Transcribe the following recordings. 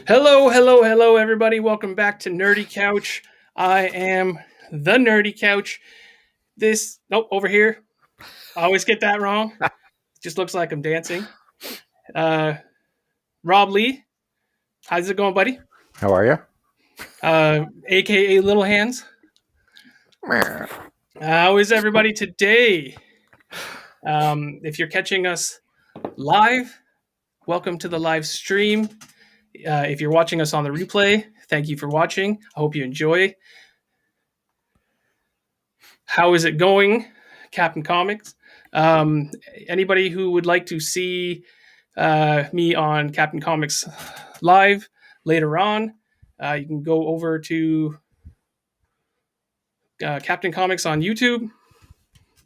Hello, hello, hello, everybody. Welcome back to Nerdy Couch. I am the Nerdy Couch. Nope, over here. I always get that wrong. Just looks like I'm dancing. Uh, Rob Lee. How's it going, buddy? How are you? AKA Little Hands. How is everybody today? If you're catching us live, welcome to the live stream. If you're watching us on the replay, thank you for watching. I hope you enjoy. How is it going, CapN Comics? Anybody who would like to see me on CapN Comics live later on, you can go over to CapN Comics on YouTube,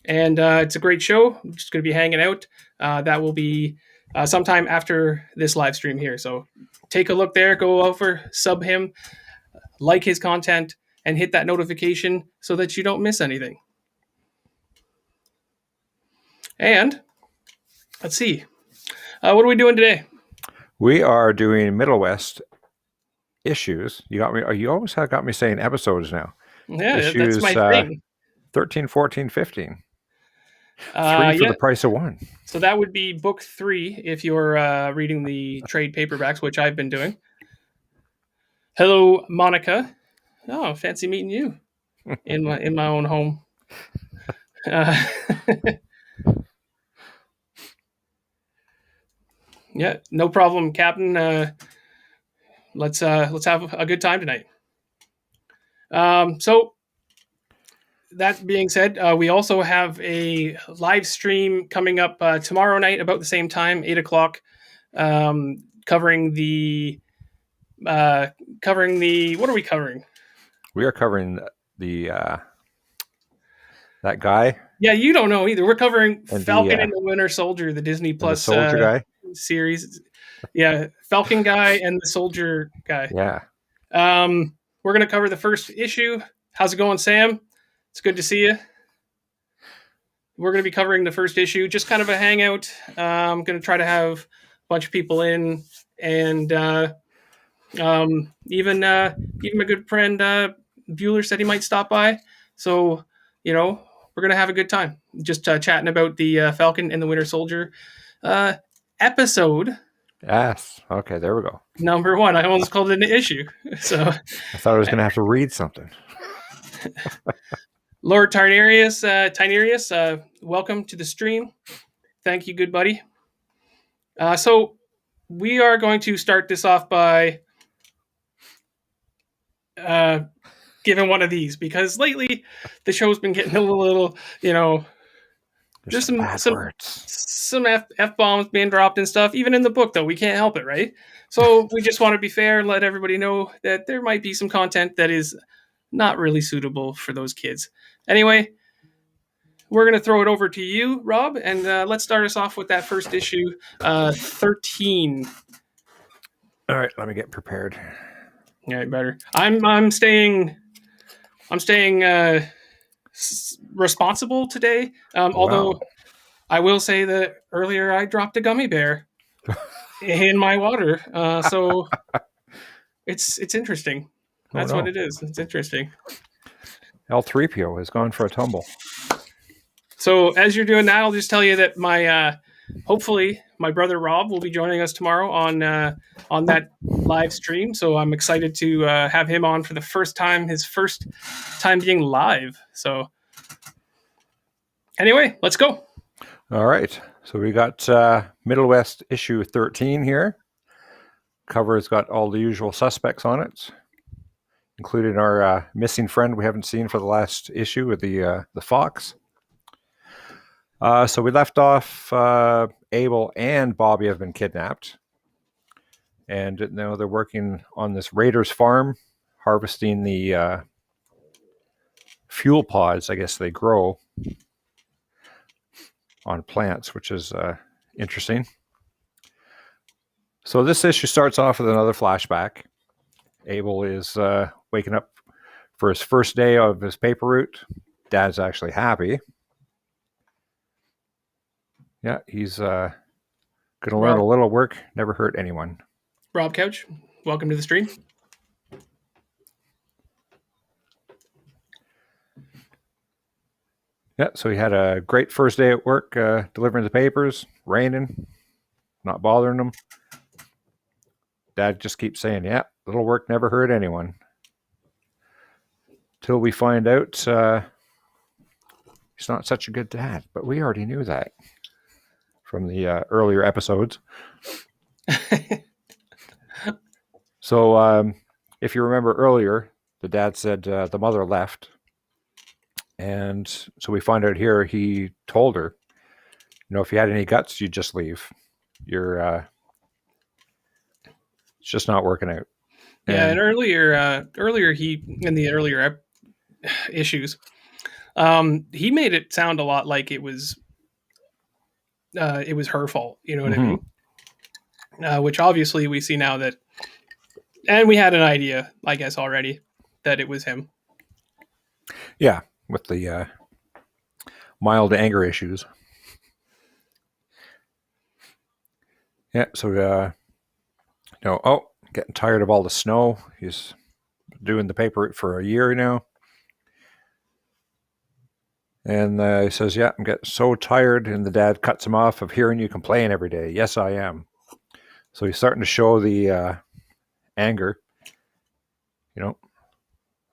and it's a great show. I'm just going to be hanging out. That will be sometime after this live stream here. So take a look there, go over, sub him, like his content, and hit that notification so that you don't miss anything. And let's see. What are we doing today? We are doing Middlewest Issues. You got me. You always have got me saying episodes now. Yeah, Issues, that's my thing. 13, 14, 15. Three for the price of one. So that would be book 3 if you're reading the trade paperbacks, which I've been doing. Hello, Monica. Oh, fancy meeting you in my own home. Yeah, no problem, Captain. Let's have a good time tonight. So that being said, we also have a live stream coming up tomorrow night about the same time, 8:00, covering the. What are we covering? We are covering the that guy. Yeah, you don't know either. We're covering Falcon and the Winter Soldier, the Disney Plus Soldier guy series. Yeah, Falcon guy and the Soldier guy. Yeah. We're gonna cover the first issue. How's it going, Sam? It's good to see you. We're going to be covering the first issue, just kind of a hangout. I'm going to try to have a bunch of people in, and even my good friend Bueller said he might stop by. So, we're going to have a good time, just chatting about the Falcon and the Winter Soldier episode. Yes. Okay, there we go. Number 1. I almost called it an issue. So I thought I was going to have to read something. Lord Tynerius, welcome to the stream. Thank you, good buddy. So we are going to start this off by giving one of these, because lately the show's been getting a little, there's some F-bombs being dropped and stuff. Even in the book, though, we can't help it, right? So we just want to be fair and let everybody know that there might be some content that is not really suitable for those kids. Anyway, we're going to throw it over to you, Rob, and let's start us off with that first issue, 13. All right, let me get prepared. Yeah, better. I'm staying responsible today. Although I will say that earlier I dropped a gummy bear in my water, so it's interesting. That's what it is. It's interesting. L3PO has gone for a tumble. So as you're doing that, I'll just tell you that my hopefully my brother Rob will be joining us tomorrow on that live stream. So I'm excited to have him on for the first time, his first time being live. So anyway, let's go. All right. So we got Middlewest issue 13 here. Cover's got all the usual suspects on it, including our missing friend we haven't seen for the last issue with the fox. So we left off Abel and Bobby have been kidnapped. And now they're working on this raider's farm, harvesting the fuel pods, I guess they grow on plants, which is interesting. So this issue starts off with another flashback. Abel is waking up for his first day of his paper route. Dad's actually happy. Yeah, he's going to learn a little work, never hurt anyone. Rob Couch, welcome to the stream. Yeah, so he had a great first day at work, delivering the papers, raining, not bothering him. Dad just keeps saying, yeah, little work never hurt anyone. Till we find out he's not such a good dad, but we already knew that from the earlier episodes. So if you remember earlier, the dad said the mother left. And so we find out here he told her, if you had any guts, you'd just leave. It's just not working out. Yeah, and earlier he in the earlier issues, he made it sound a lot like it was her fault. You know what I mean? Which obviously we see now that, and we had an idea, I guess, already that it was him. Yeah, with the mild anger issues. Yeah, so getting tired of all the snow. He's doing the paper for a year now. And he says, yeah, I'm getting so tired. And the dad cuts him off of hearing you complain every day. Yes, I am. So he's starting to show the anger.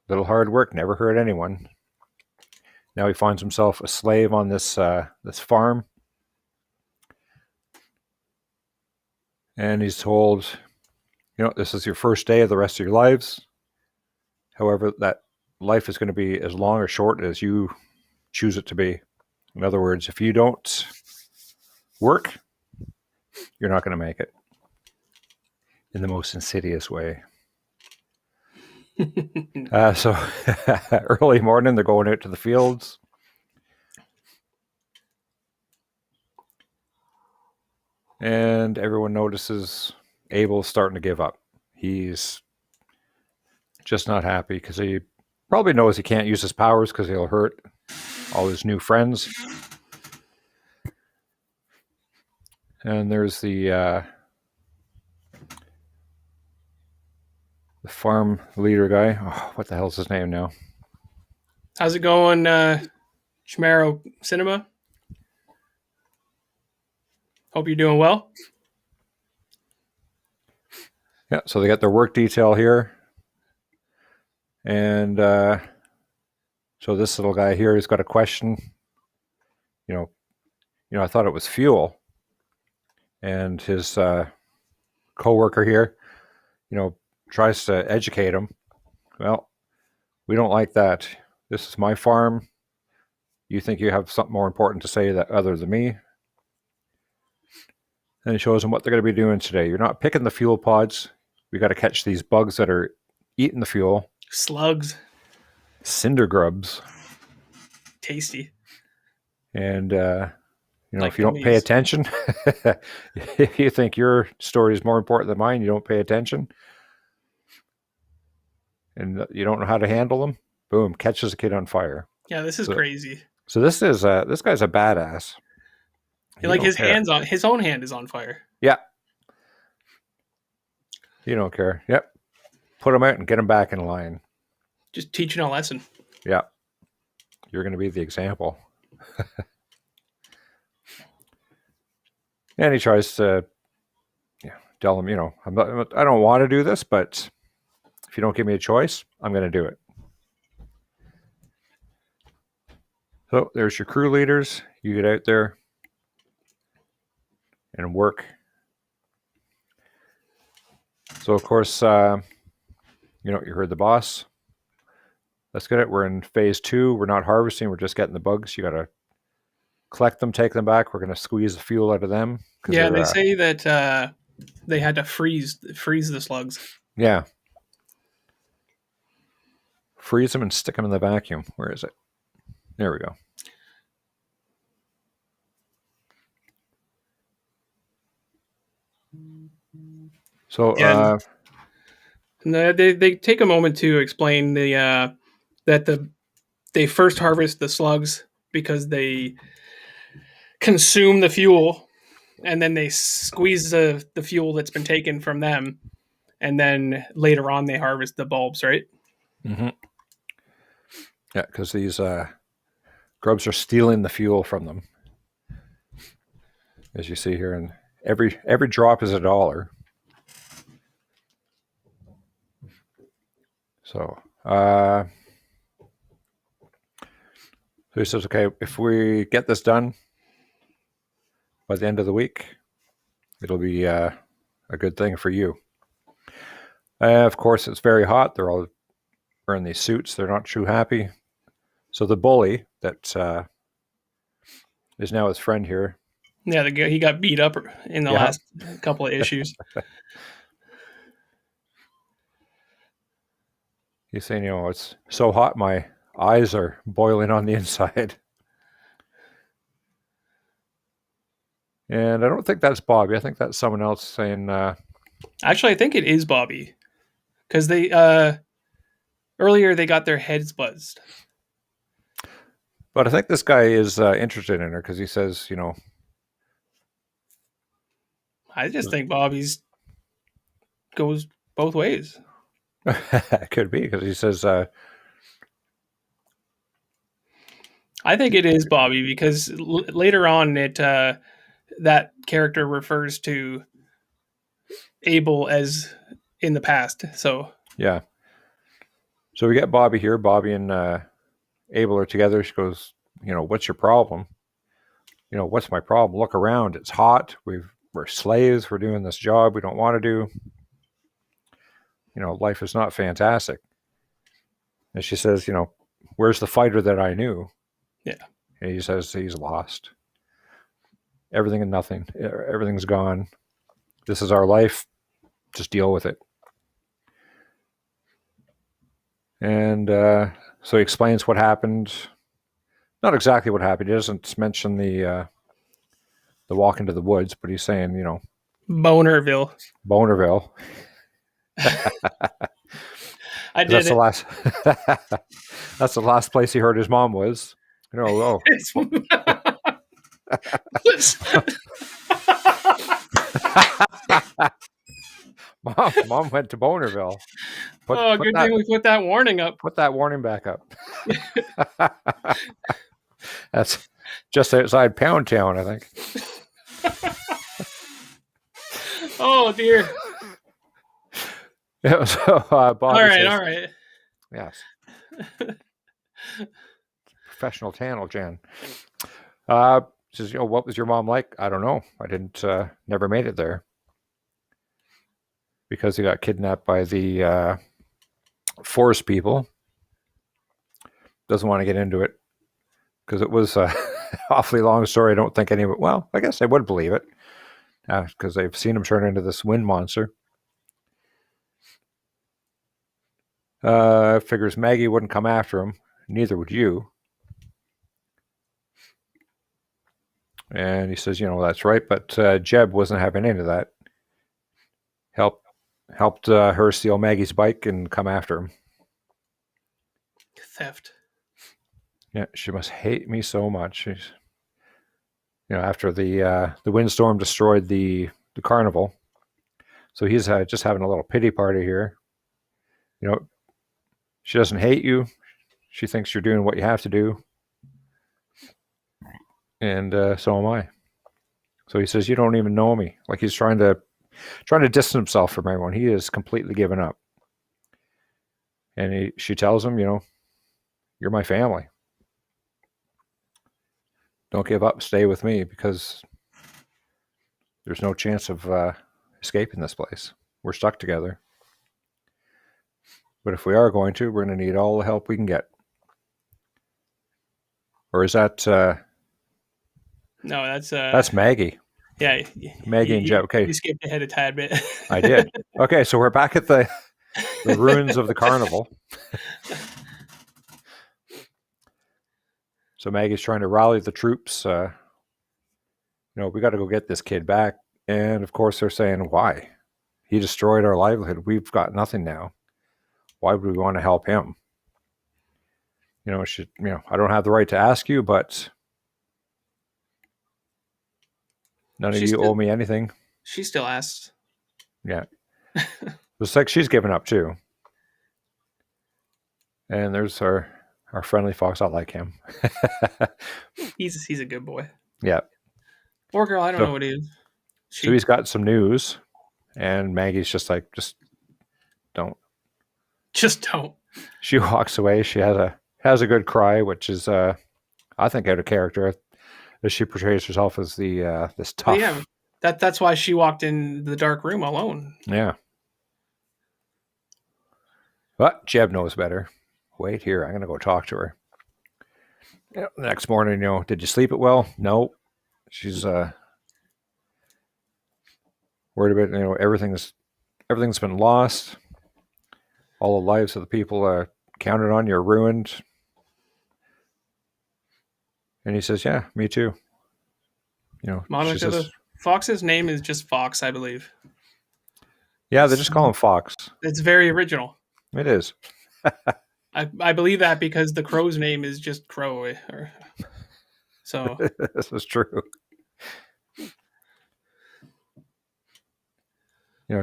Little hard work never hurt anyone. Now he finds himself a slave on this farm. And he's told, this is your first day of the rest of your lives. However, that life is going to be as long or short as you choose it to be. In other words, if you don't work, you're not going to make it. In the most insidious way. So early morning, they're going out to the fields. And everyone notices Abel's starting to give up. He's just not happy because he probably knows he can't use his powers because he'll hurt all his new friends. And there's the farm leader guy. Oh, what the hell's his name now? How's it going, Shmaro Cinema? Hope you're doing well. Yeah, so they got their work detail here. And so this little guy here, he's got a question. I thought it was fuel. And his co-worker here, tries to educate him. Well, we don't like that. This is my farm. You think you have something more important to say that other than me? And he shows them what they're going to be doing today. You're not picking the fuel pods. We got to catch these bugs that are eating the fuel. Slugs. Cinder grubs. Tasty. And, if you don't pay attention, if you think your story is more important than mine, you don't pay attention. And you don't know how to handle them, boom, catches a kid on fire. Yeah, this is crazy. So this guy's a badass. Like his own hand is on fire. Yeah. You don't care. Yep. Put him out and get him back in line. Just teaching a lesson. Yeah. You're going to be the example. And he tries to tell him, I don't want to do this, but if you don't give me a choice, I'm going to do it. So there's your crew leaders. You get out there and work. So, of course, you heard the boss. Let's get it. We're in phase 2. We're not harvesting. We're just getting the bugs. You got to collect them, take them back. We're going to squeeze the fuel out of them. Yeah, they say that they had to freeze the slugs. Yeah. Freeze them and stick them in the vacuum. Where is it? There we go. So they take a moment to explain that they first harvest the slugs because they consume the fuel, and then they squeeze the fuel that's been taken from them, and then later on they harvest the bulbs, right? Mm-hmm. Yeah, because these grubs are stealing the fuel from them, as you see here, and every drop is $1. So, so he says, okay, if we get this done by the end of the week, it'll be a good thing for you. Of course, it's very hot. They're all wearing these suits. They're not too happy. So the bully that is now his friend here. Yeah, he got beat up in the last couple of issues. He's saying, it's so hot, my eyes are boiling on the inside. And I don't think that's Bobby. I think that's someone else saying... Actually, I think it is Bobby. Because they... earlier, they got their heads buzzed. But I think this guy is interested in her because he says, I just think Bobby's goes both ways. It could be because he says... I think it is Bobby because later on that character refers to Abel as in the past. So yeah. So we get Bobby here. Bobby and Abel are together. She goes, what's your problem? What's my problem? Look around. It's hot. We're slaves. We're doing this job we don't want to do. Life is not fantastic. And she says, where's the fighter that I knew? Yeah. And he says he's lost. Everything and nothing. Everything's gone. This is our life. Just deal with it. And so he explains what happened. Not exactly what happened. He doesn't mention the walk into the woods, but he's saying, Bonerville. I did that's the last. That's the last place he heard his mom was. Mom went to Bonerville. Good thing we put that warning up. Put that warning back up. That's just outside Pound Town, I think. Oh dear. Yeah, so Bob. All right. Yes. Professional channel, Jan. Says, what was your mom like? I don't know. I didn't. Never made it there because he got kidnapped by the forest people. Doesn't want to get into it because it was an awfully long story. I don't think anyone. Well, I guess I would believe it because they've seen him turn into this wind monster. Figures Maggie wouldn't come after him. Neither would you. And he says, that's right. But Jeb wasn't having any of that. Helped her steal Maggie's bike and come after him. Theft. Yeah, she must hate me so much. She's, after the windstorm destroyed the carnival. So he's just having a little pity party here. She doesn't hate you. She thinks you're doing what you have to do. And so am I. So he says, you don't even know me. Like he's trying to distance himself from everyone. He is completely given up. And she tells him, you're my family. Don't give up. Stay with me because there's no chance of escaping this place. We're stuck together. But if we are going to, we're going to need all the help we can get. Or is that... No, that's Maggie. Yeah. Maggie and Jeb. Okay. You skipped ahead a tad bit. I did. Okay, so we're back at the ruins of the carnival. So Maggie's trying to rally the troops. We got to go get this kid back. And of course they're saying, why? He destroyed our livelihood. We've got nothing now. Why would we want to help him? I don't have the right to ask you, but none of you owe me anything. She still asks. Yeah. Looks like she's given up too. And there's our friendly fox. I like him. He's a good boy. Yeah. Or girl, I don't know what he is. So he's got some news, and Maggie's just like, just don't. Just don't. She walks away. She has a good cry, which is I think out of character, as she portrays herself as the this tough. Well, yeah, that's why she walked in the dark room alone. Yeah. But Jeb knows better. Wait here, I'm gonna go talk to her. Yeah, the next morning, did you sleep it well? No. She's worried about everything's been lost. All the lives of the people counted on you are ruined. And he says, "Yeah, me too." Monica, the fox's name is just Fox, I believe. Yeah, they just call him Fox. It's very original. It is. I believe that because the crow's name is just Crow. So this is true.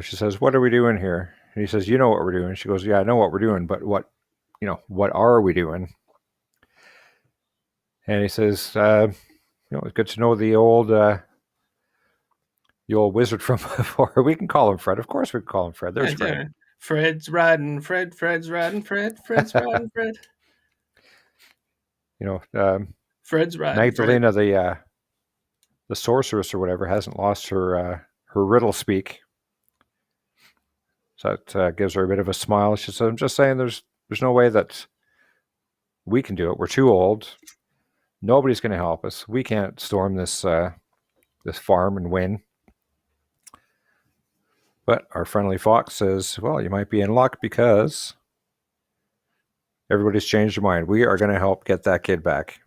She says, "What are we doing here?" And he says, "You know what we're doing." She goes, "Yeah, I know what we're doing, but what are we doing?" And he says, "It's good to know the old wizard from before. We can call him Fred. Of course we can call him Fred. There's Fred. Yeah. Fred's riding Fred. Fred's riding Fred. Fred's riding Fred. Fred's riding Magdalena, Fred. The sorceress or whatever, hasn't lost her riddle speak. So that gives her a bit of a smile. She says, "I'm just saying there's no way that we can do it. We're too old. Nobody's going to help us. We can't storm this farm and win." But our friendly fox says, "Well, you might be in luck because everybody's changed their mind. We are going to help get that kid back.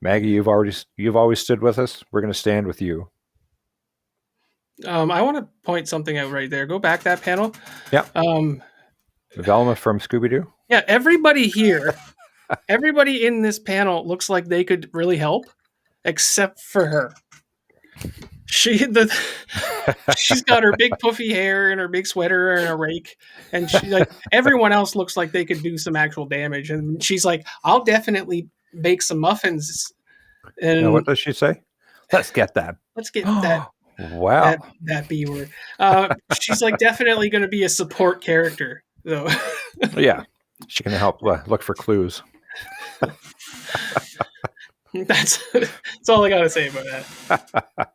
Maggie, you've always stood with us. We're going to stand with you." I want to point something out right there. Go back that panel. Yeah. Velma from Scooby-Doo. Yeah, everybody here, everybody in this panel looks like they could really help, except for her. She's got her big puffy hair and her big sweater and a rake, and everyone else looks like they could do some actual damage. And she's like, "I'll definitely bake some muffins." And now, what does she say? Let's get that. Let's get that. Wow. That B word. She's definitely going to be a support character, though. Yeah, she can help look for clues. That's all I got to say about that.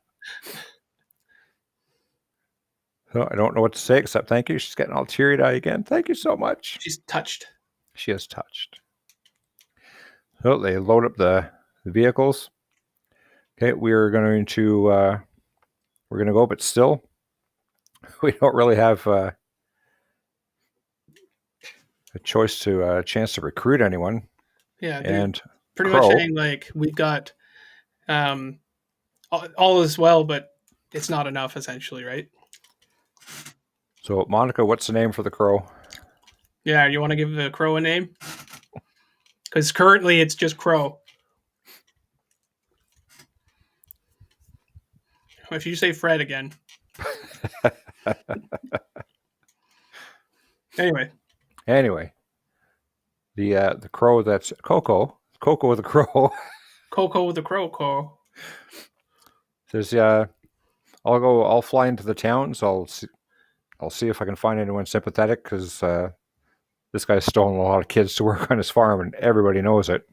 So I don't know what to say except thank you. She's getting all teary-eyed again. Thank you so much. She's touched. She is touched. So they load up the vehicles. Okay, we're going to go, but still, we don't really have a chance to recruit anyone. Yeah, and pretty much saying we've got all is well, but it's not enough, essentially, right? So, Monica, what's the name for the crow? Yeah, you want to give the crow a name? Because currently it's just Crow. If you say Fred again. Anyway. The crow that's Coco the crow. Coco the crow. Says, I'll fly into the towns. I'll see if I can find anyone sympathetic, because this guy's stolen a lot of kids to work on his farm, and everybody knows it.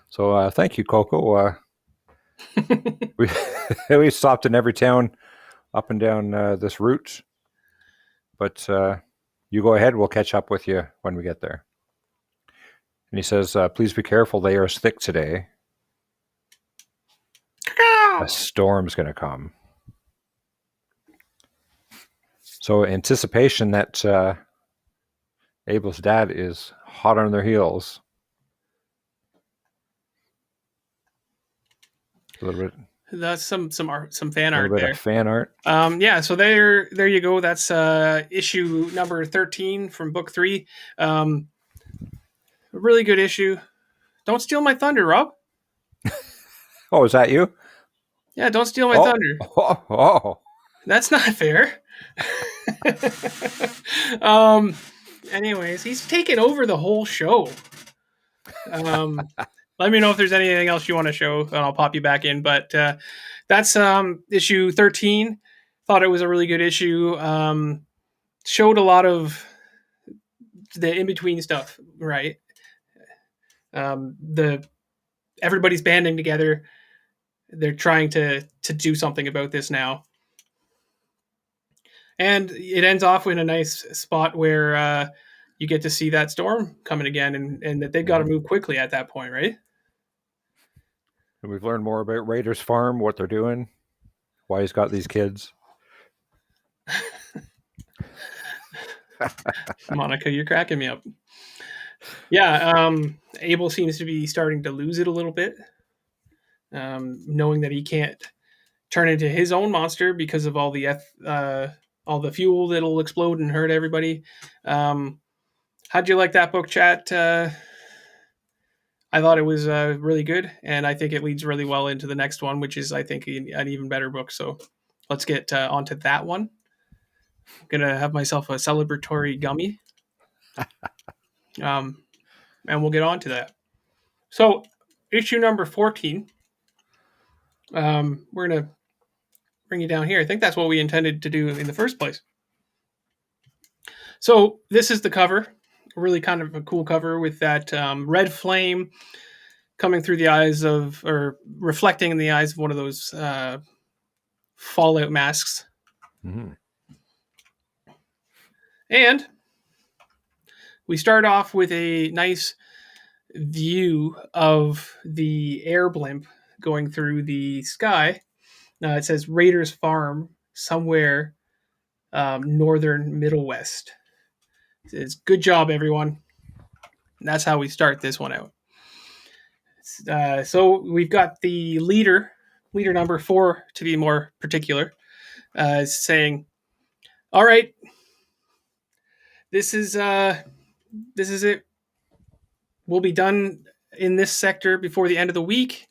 So thank you, Coco. We stopped in every town up and down this route, but you go ahead. We'll catch up with you when we get there. And he says, "Please be careful. They are thick today. A storm's going to come." So anticipation that Abel's dad is hot on their heels. A little bit. That's some fan art there. A little bit of fan art. Yeah. So there you go. That's issue number 13 from book 3. A really good issue. Don't steal my thunder, Rob. Oh, is that you? Yeah, don't steal my thunder. Oh. That's not fair. Anyways, he's taken over the whole show. Let me know if there's anything else you want to show, and I'll pop you back in. But that's issue 13. Thought it was a really good issue. Showed a lot of the in between stuff, right? The everybody's banding together. They're trying to do something about this now, and it ends off in a nice spot where you get to see that storm coming again, and that they've got to move quickly at that point, right? And we've learned more about Raiders Farm, what they're doing, why he's got these kids. Monica, you're cracking me up. Yeah, Abel seems to be starting to lose it a little bit, knowing that he can't turn into his own monster because of all the fuel that'll explode and hurt everybody. How'd you like that book, chat? I thought it was really good, and I think it leads really well into the next one, which is, I think, an even better book. So let's get onto that one. I'm going to have myself a celebratory gummy. And we'll get on to that. So, issue number 14. We're going to bring you down here. I think that's what we intended to do in the first place. So, this is the cover. Really kind of a cool cover with that red flame coming through the eyes of, or reflecting in the eyes of one of those Fallout masks. Mm-hmm. And we start off with a nice view of the air blimp going through the sky. It says Raiders Farm somewhere northern Middlewest. It's good job, everyone. And that's how we start this one out. So we've got the leader number 4 to be more particular, saying, "All right, this is it. We'll be done in this sector before the end of the week."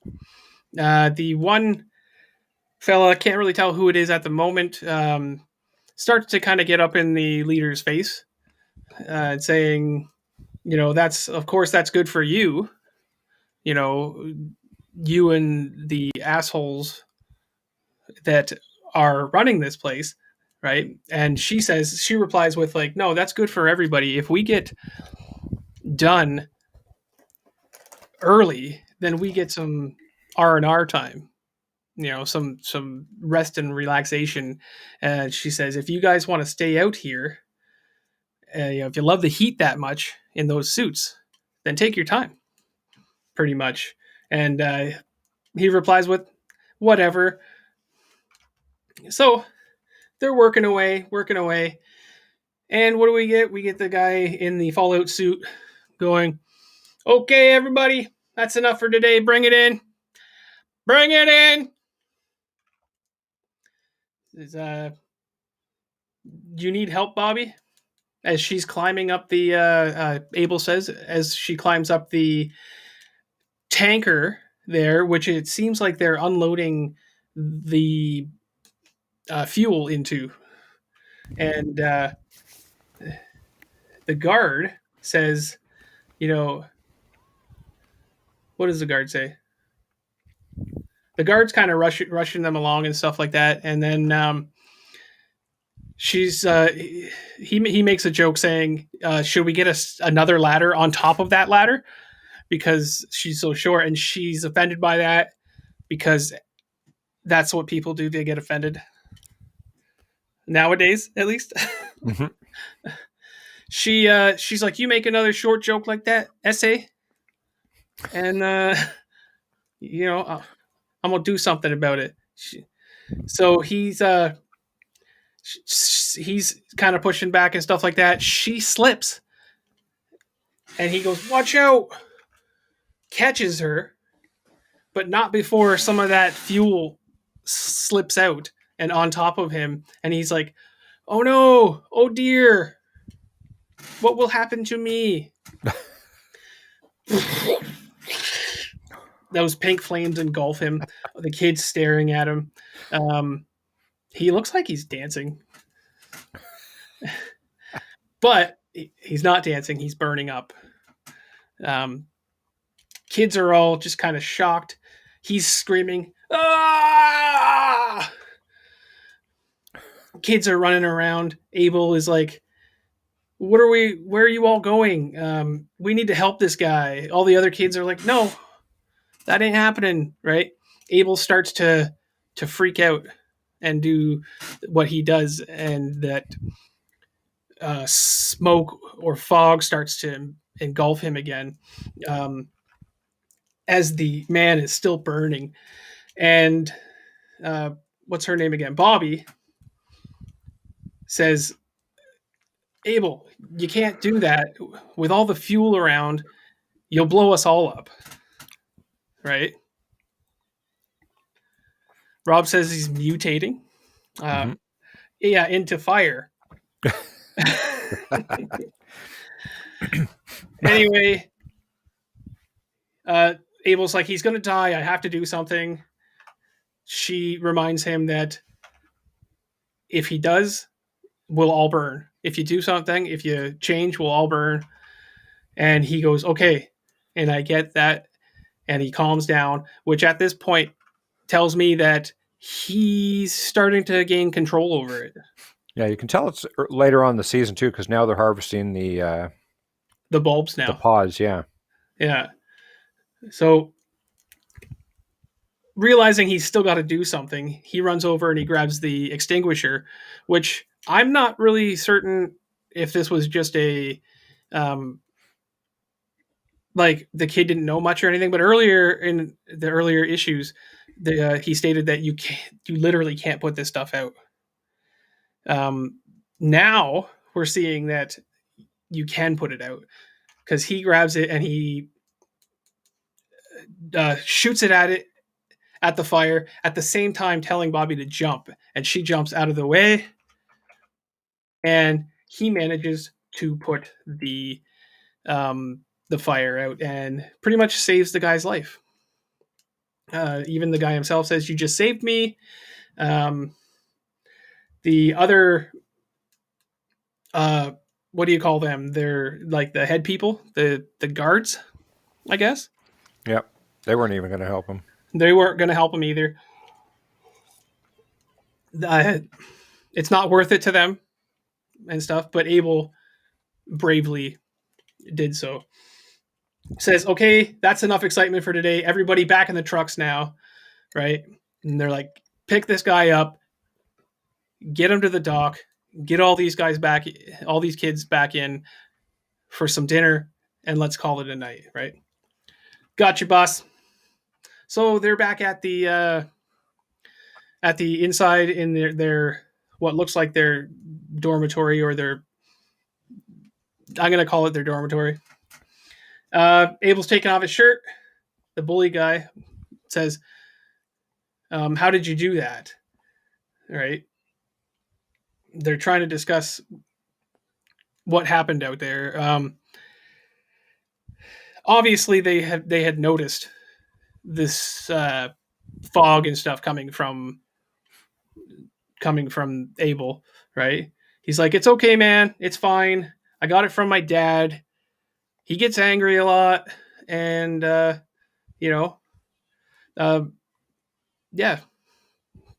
The one fella, can't really tell who it is at the moment, starts to kind of get up in the leader's face, saying, that's good for you. You and the assholes that are running this place, right? And she replies with like, "No, that's good for everybody. If we get done early, then we get some R&R time, some rest and relaxation." And she says, "If you guys want to stay out here, if you love the heat that much in those suits, then take your time," pretty much. And he replies with, "Whatever." So they're working away. And what do we get? We get the guy in the Fallout suit going, "Okay, everybody, that's enough for today. Bring it in. Bring it in." Do you need help, Bobby? As she's climbing up the, Abel says, as she climbs up the tanker there, which it seems like they're unloading the fuel into. And the guard says, what does the guard say? The guard's kind of rushing them along and stuff like that. And then he makes a joke saying, "Should we get another ladder on top of that ladder?" Because she's so short, and she's offended by that because that's what people do. They get offended nowadays, at least. Mm-hmm. She's like, "You make another short joke like that essay, and I'm gonna do something about it." So he's kind of pushing back and stuff like that. She slips, and he goes, "Watch out!" Catches her, but not before some of that fuel slips out and on top of him. And he's like, "Oh no! Oh dear! What will happen to me?" Those pink flames engulf him. The kid's staring at him. He looks like he's dancing. But he's not dancing. He's burning up. Kids are all just kind of shocked. He's screaming, "Ah!" Kids are running around. Abel is like, where are you all going? We need to help this guy. All the other kids are like, no, that ain't happening, right? Abel starts to freak out and do what he does, and that smoke or fog starts to engulf him again, as the man is still burning. And what's her name again? Bobby says, Abel, you can't do that. With all the fuel around, you'll blow us all up. Right? Rob says he's mutating. Yeah, into fire. Anyway, Abel's like, he's going to die. I have to do something. She reminds him that if he does, we'll all burn. If you do something, if you change, we'll all burn. And he goes, okay. And I get that. And he calms down, which at this point tells me that he's starting to gain control over it. Yeah, you can tell it's later on in the season too, because now they're harvesting the bulbs now. The pods, yeah. Yeah. So realizing he's still got to do something, he runs over and he grabs the extinguisher, which I'm not really certain if this was just a like the kid didn't know much or anything, but earlier in the earlier issues, he stated that you literally can't put this stuff out. Now we're seeing that you can put it out, because he grabs it and he shoots it at the fire, at the same time telling Bobby to jump, and she jumps out of the way, and he manages to put the fire out and pretty much saves the guy's life. Even the guy himself says, "You just saved me." The other, what do you call them? They're like the head people, the guards, I guess. Yep, they weren't even going to help him. They weren't going to help him either. It's not worth it to them and stuff, but Abel bravely did so. Says, okay, that's enough excitement for today. Everybody back in the trucks now, right? And they're like, pick this guy up, get him to the dock, get all these guys back, all these kids back in for some dinner, and let's call it a night, right? Gotcha, boss. So they're back at the inside in their what looks like their dormitory, or their, I'm going to call it their dormitory. Abel's taking off his shirt. The bully guy says, how did you do that? All right. They're trying to discuss what happened out there. Obviously, they had noticed this fog and stuff coming from Abel, right? He's like, it's okay, man. It's fine. I got it from my dad. He gets angry a lot, and yeah,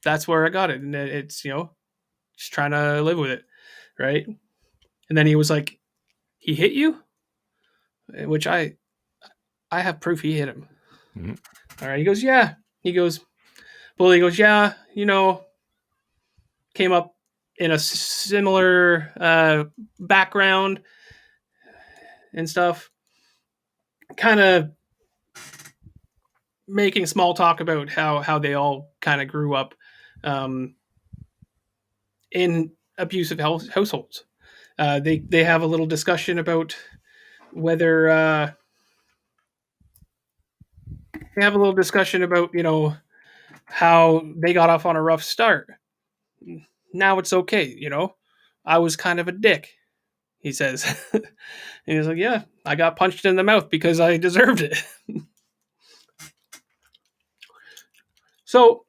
that's where I got it, and it's just trying to live with it, right? And then he was like, he hit you, which I have proof he hit him. Mm-hmm. All right, he goes, yeah. He goes, bully goes, yeah, came up in a similar background and stuff, kind of making small talk about how they all kind of grew up in abusive households. They have a little discussion about whether they have a little discussion about how they got off on a rough start. Now it's okay, I was kind of a dick, he says. And he's like, yeah, I got punched in the mouth because I deserved it. So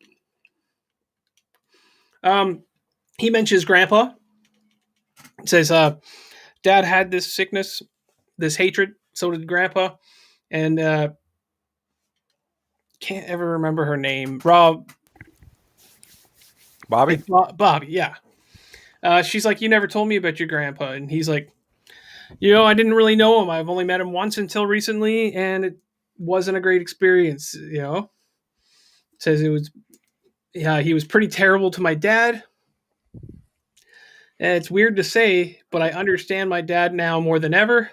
he mentions grandpa. Says, Dad had this sickness, this hatred. So did Grandpa, and can't ever remember her name. Bobby? Bobby, yeah. She's like, you never told me about your grandpa, and he's like, I didn't really know him. I've only met him once until recently, and it wasn't a great experience. Says it was, yeah, he was pretty terrible to my dad. And it's weird to say, but I understand my dad now more than ever.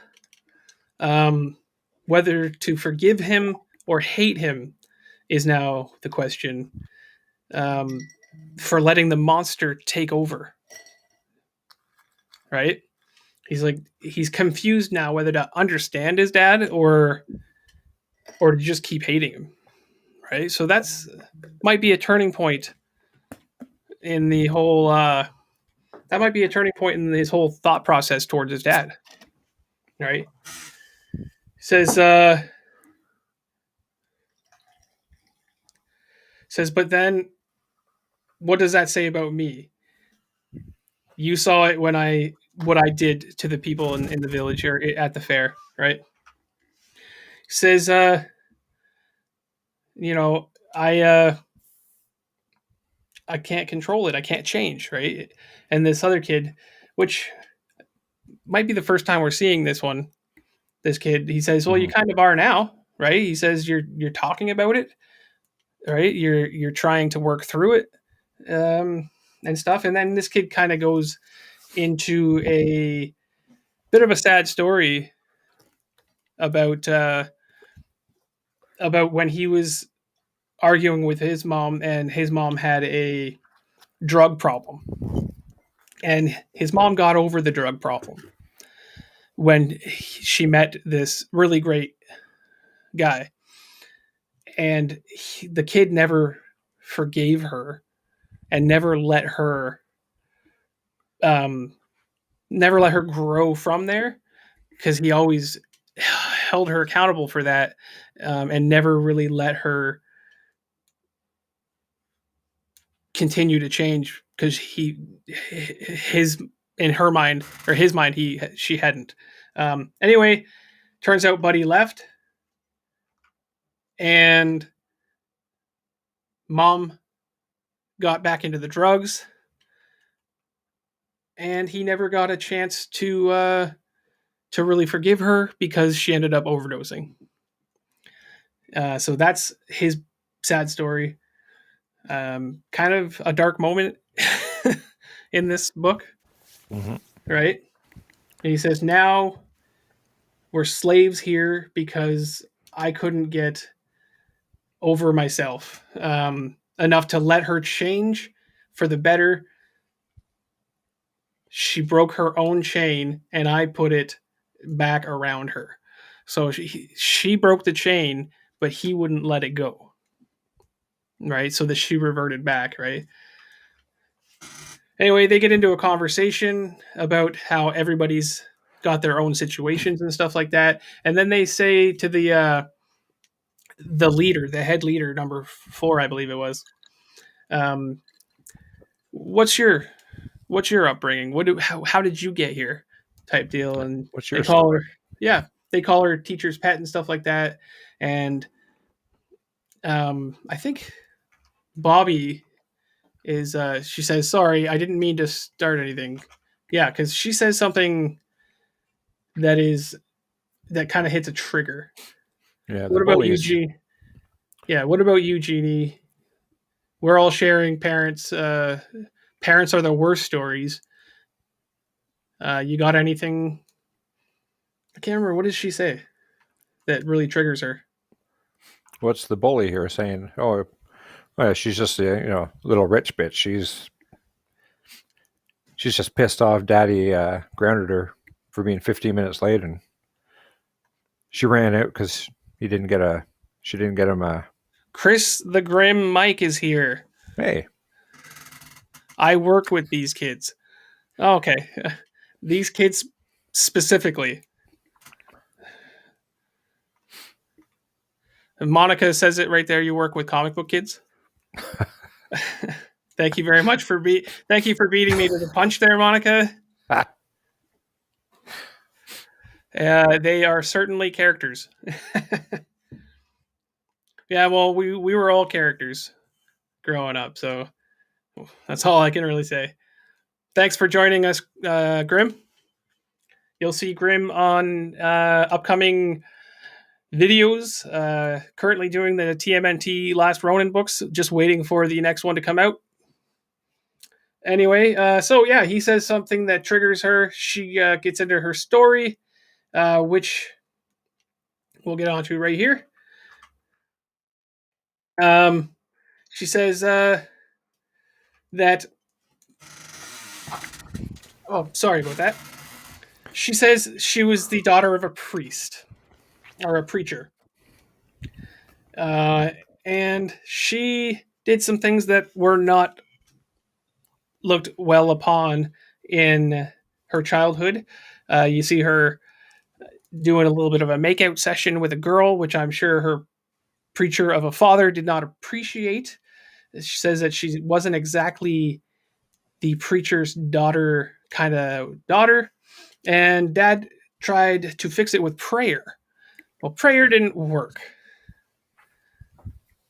Whether to forgive him or hate him is now the question. For letting the monster take over. Right? He's like, he's confused now whether to understand his dad or to just keep hating him. Right? So that's might be a turning point in the whole that might be a turning point in his whole thought process towards his dad. Right? Says but then what does that say about me? You saw it when what I did to the people in the village or at the fair, right? Says I can't control it. I can't change, right? And this other kid, which might be the first time we're seeing this kid, he says, "Well, you kind of are now, right?" He says, "You're talking about it, right? You're trying to work through it, and stuff." And then this kid kind of goes into a bit of a sad story about when he was arguing with his mom, and his mom had a drug problem, and his mom got over the drug problem when she met this really great guy, and the kid never forgave her and never let her grow from there, because he always held her accountable for that, and never really let her continue to change, because his in her mind, or his mind, she hadn't. Anyway, turns out Buddy left, and Mom got back into the drugs, and he never got a chance to really forgive her because she ended up overdosing. So that's his sad story. Kind of a dark moment in this book, right? And he says, now we're slaves here because I couldn't get over myself enough to let her change for the better. She broke her own chain, and I put it back around her. So she broke the chain, but he wouldn't let it go. Right? So that she reverted back, right? Anyway, they get into a conversation about how everybody's got their own situations and stuff like that. And then they say to the leader, the head leader, number 4, I believe it was, what's your upbringing? How did you get here? Type deal. And What's your they call story? her, yeah, they call her teacher's pet and stuff like that. And I think Bobby is she says, sorry, I didn't mean to start anything. Yeah, because she says something that kind of hits a trigger. Yeah, What about you, Gene? Yeah, what about you, Jeannie? We're all sharing parents. Parents are the worst stories. You got anything? I can't remember. What does she say that really triggers her? What's the bully here saying? Oh, well, she's just a little rich bitch. She's just pissed off. Daddy grounded her for being 15 minutes late, and she ran out because she didn't get him a. Chris the Grim Mike is here. Hey, I worked with these kids. Okay, these kids specifically. Monica says it right there. You work with comic book kids. Thank you very much thank you for beating me to the punch there, Monica. They are certainly characters. Yeah, well, we were all characters growing up, so that's all I can really say. Thanks for joining us, Grim. You'll see Grim on upcoming videos. Currently doing the TMNT Last Ronin books, just waiting for the next one to come out. Anyway, so yeah, he says something that triggers her. She gets into her story, which we'll get onto right here. She says that. Oh, sorry about that. She says she was the daughter of a priest or a preacher. And she did some things that were not looked well upon in her childhood. You see her doing a little bit of a makeout session with a girl, which I'm sure her preacher of a father did not appreciate. She says that she wasn't exactly the preacher's daughter kind of daughter, and dad tried to fix it with prayer. Well, prayer didn't work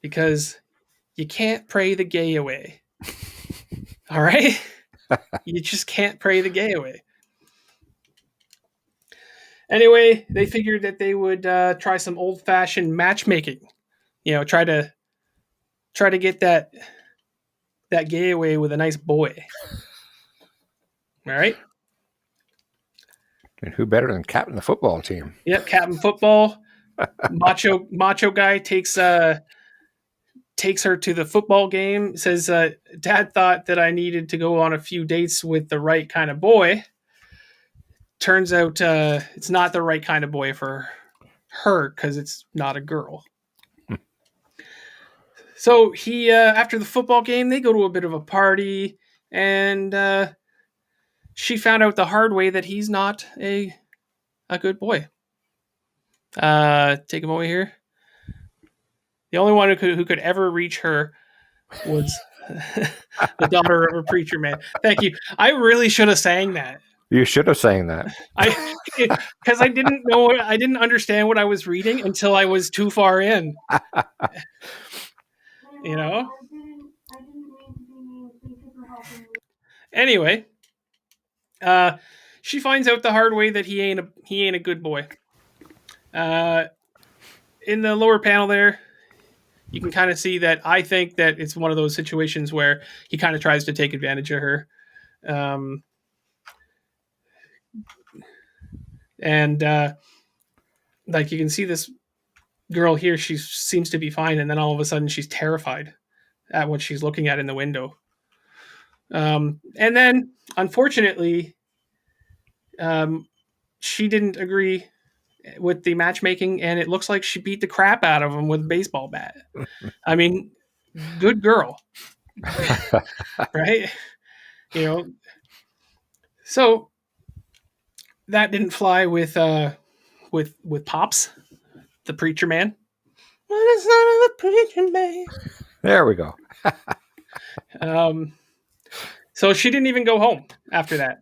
because you can't pray the gay away. All right? You just can't pray the gay away. Anyway, they figured that they would try some old-fashioned matchmaking. Try to get that gay away with a nice boy. All right? And who better than captain the football team? Yep, captain football. Macho guy takes her to the football game. Says, Dad thought that I needed to go on a few dates with the right kind of boy. Turns out it's not the right kind of boy for her because it's not a girl. So he, after the football game, they go to a bit of a party, and she found out the hard way that he's not a good boy. Take a moment here. The only one who could ever reach her was the daughter of a preacher man. Thank you. I really should have sang that. You should have sang that. Because I didn't know. I didn't understand what I was reading until I was too far in. Anyway, she finds out the hard way that he ain't a good boy. In the lower panel there, you can kind of see that I think that it's one of those situations where he kind of tries to take advantage of her. And like you can see this girl here, she seems to be fine, and then all of a sudden she's terrified at what she's looking at in the window. And then, unfortunately, she didn't agree with the matchmaking, and it looks like she beat the crap out of him with a baseball bat. I mean, good girl. Right? So that didn't fly with Pops, the preacher man. Well, it's not the preacher man. There we go. So she didn't even go home after that.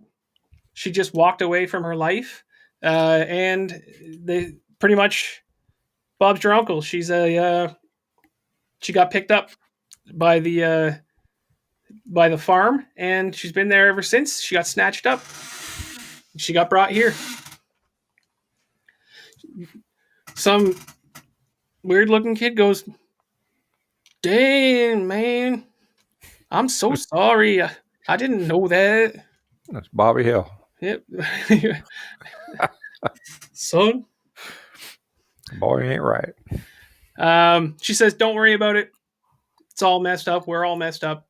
She just walked away from her life, and they pretty much Bob's your uncle. She got picked up by the farm, and she's been there ever since. She got snatched up. She got brought here. Some weird looking kid goes, "Dang, man, I'm so sorry. I didn't know that." That's Bobby Hill. Yep. Son. Boy ain't right. She says, "Don't worry about it. It's all messed up. We're all messed up."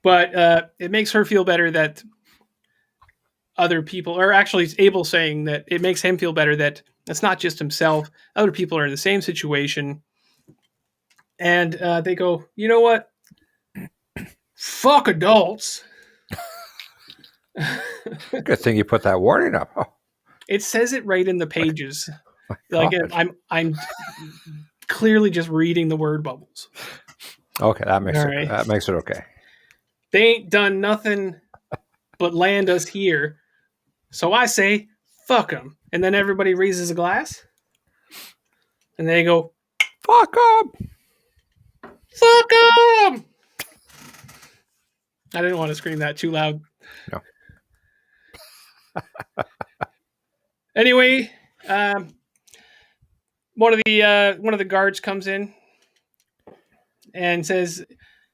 But it makes her feel better that other people, or actually Abel saying that it makes him feel better that it's not just himself. Other people are in the same situation. And they go, "You know what? Fuck adults." Good thing you put that warning up. Oh. It says it right in the pages. Like I'm clearly just reading the word bubbles. Okay, that makes it okay. They ain't done nothing but land us here. So I say, fuck them. And then everybody raises a glass. And they go, Fuck up. fuck them! I didn't want to scream that too loud. No. Anyway, one of the guards comes in and says,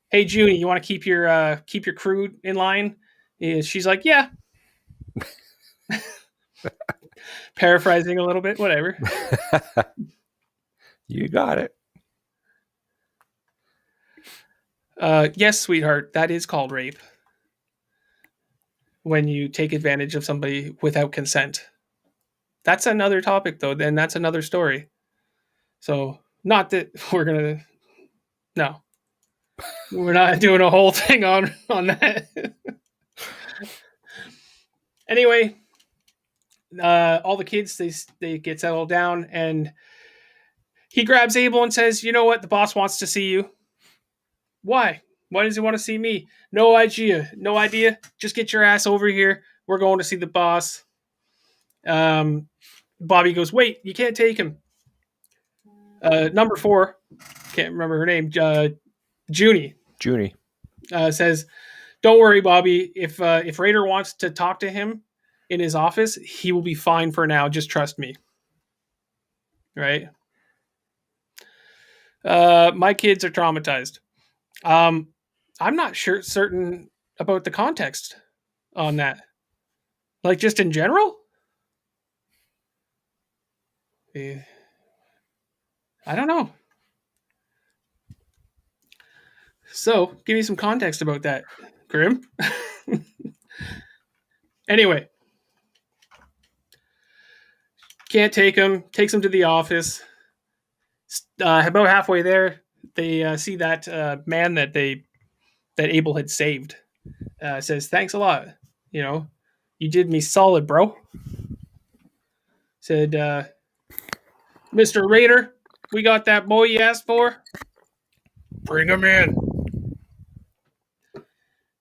"Hey, Junie, you want to keep your crew in line?" She's like, "Yeah." Paraphrasing a little bit, whatever. You got it. Yes, sweetheart, that is called rape. When you take advantage of somebody without consent. That's another topic, though, and that's another story. So, not that we're gonna. No, we're not doing a whole thing on that. Anyway, all the kids they get settled down, and he grabs Abel and says, "You know what? The boss wants to see you." Why? Why does he want to see me? No idea. No idea. Just get your ass over here. We're going to see the boss. Bobby goes, "Wait, you can't take him." Number 4, can't remember her name. Junie says, "Don't worry, Bobby. If Raider wants to talk to him in his office, he will be fine for now. Just trust me." Right? My kids are traumatized. I'm not certain about the context on that. Like, just in general? I don't know. So, give me some context about that, Grim. Anyway, can't take him. Takes him to the office. About halfway there, they see that man that Abel had saved. Says, "Thanks a lot. You did me solid, bro." Said, "Mr. Raider, we got that boy you asked for. Bring him in."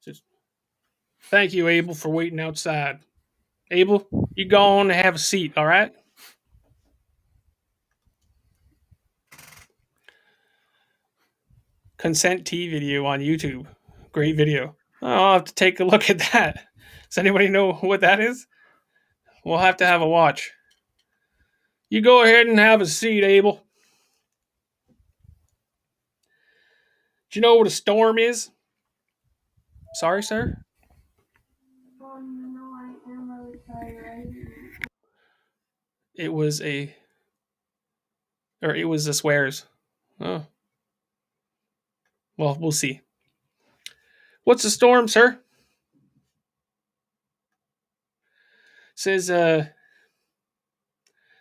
Says, "Thank you, Abel, for waiting outside. Abel, you go on and have a seat, all right?" Consent T video on YouTube. Great video. I'll have to take a look at that. Does anybody know what that is? We'll have to have a watch. You go ahead and have a seat, Abel. Do you know what a storm is? Sorry, sir? No, I am really sorry, right? It was a swears. Oh. Well, we'll see. What's a storm, sir? Says,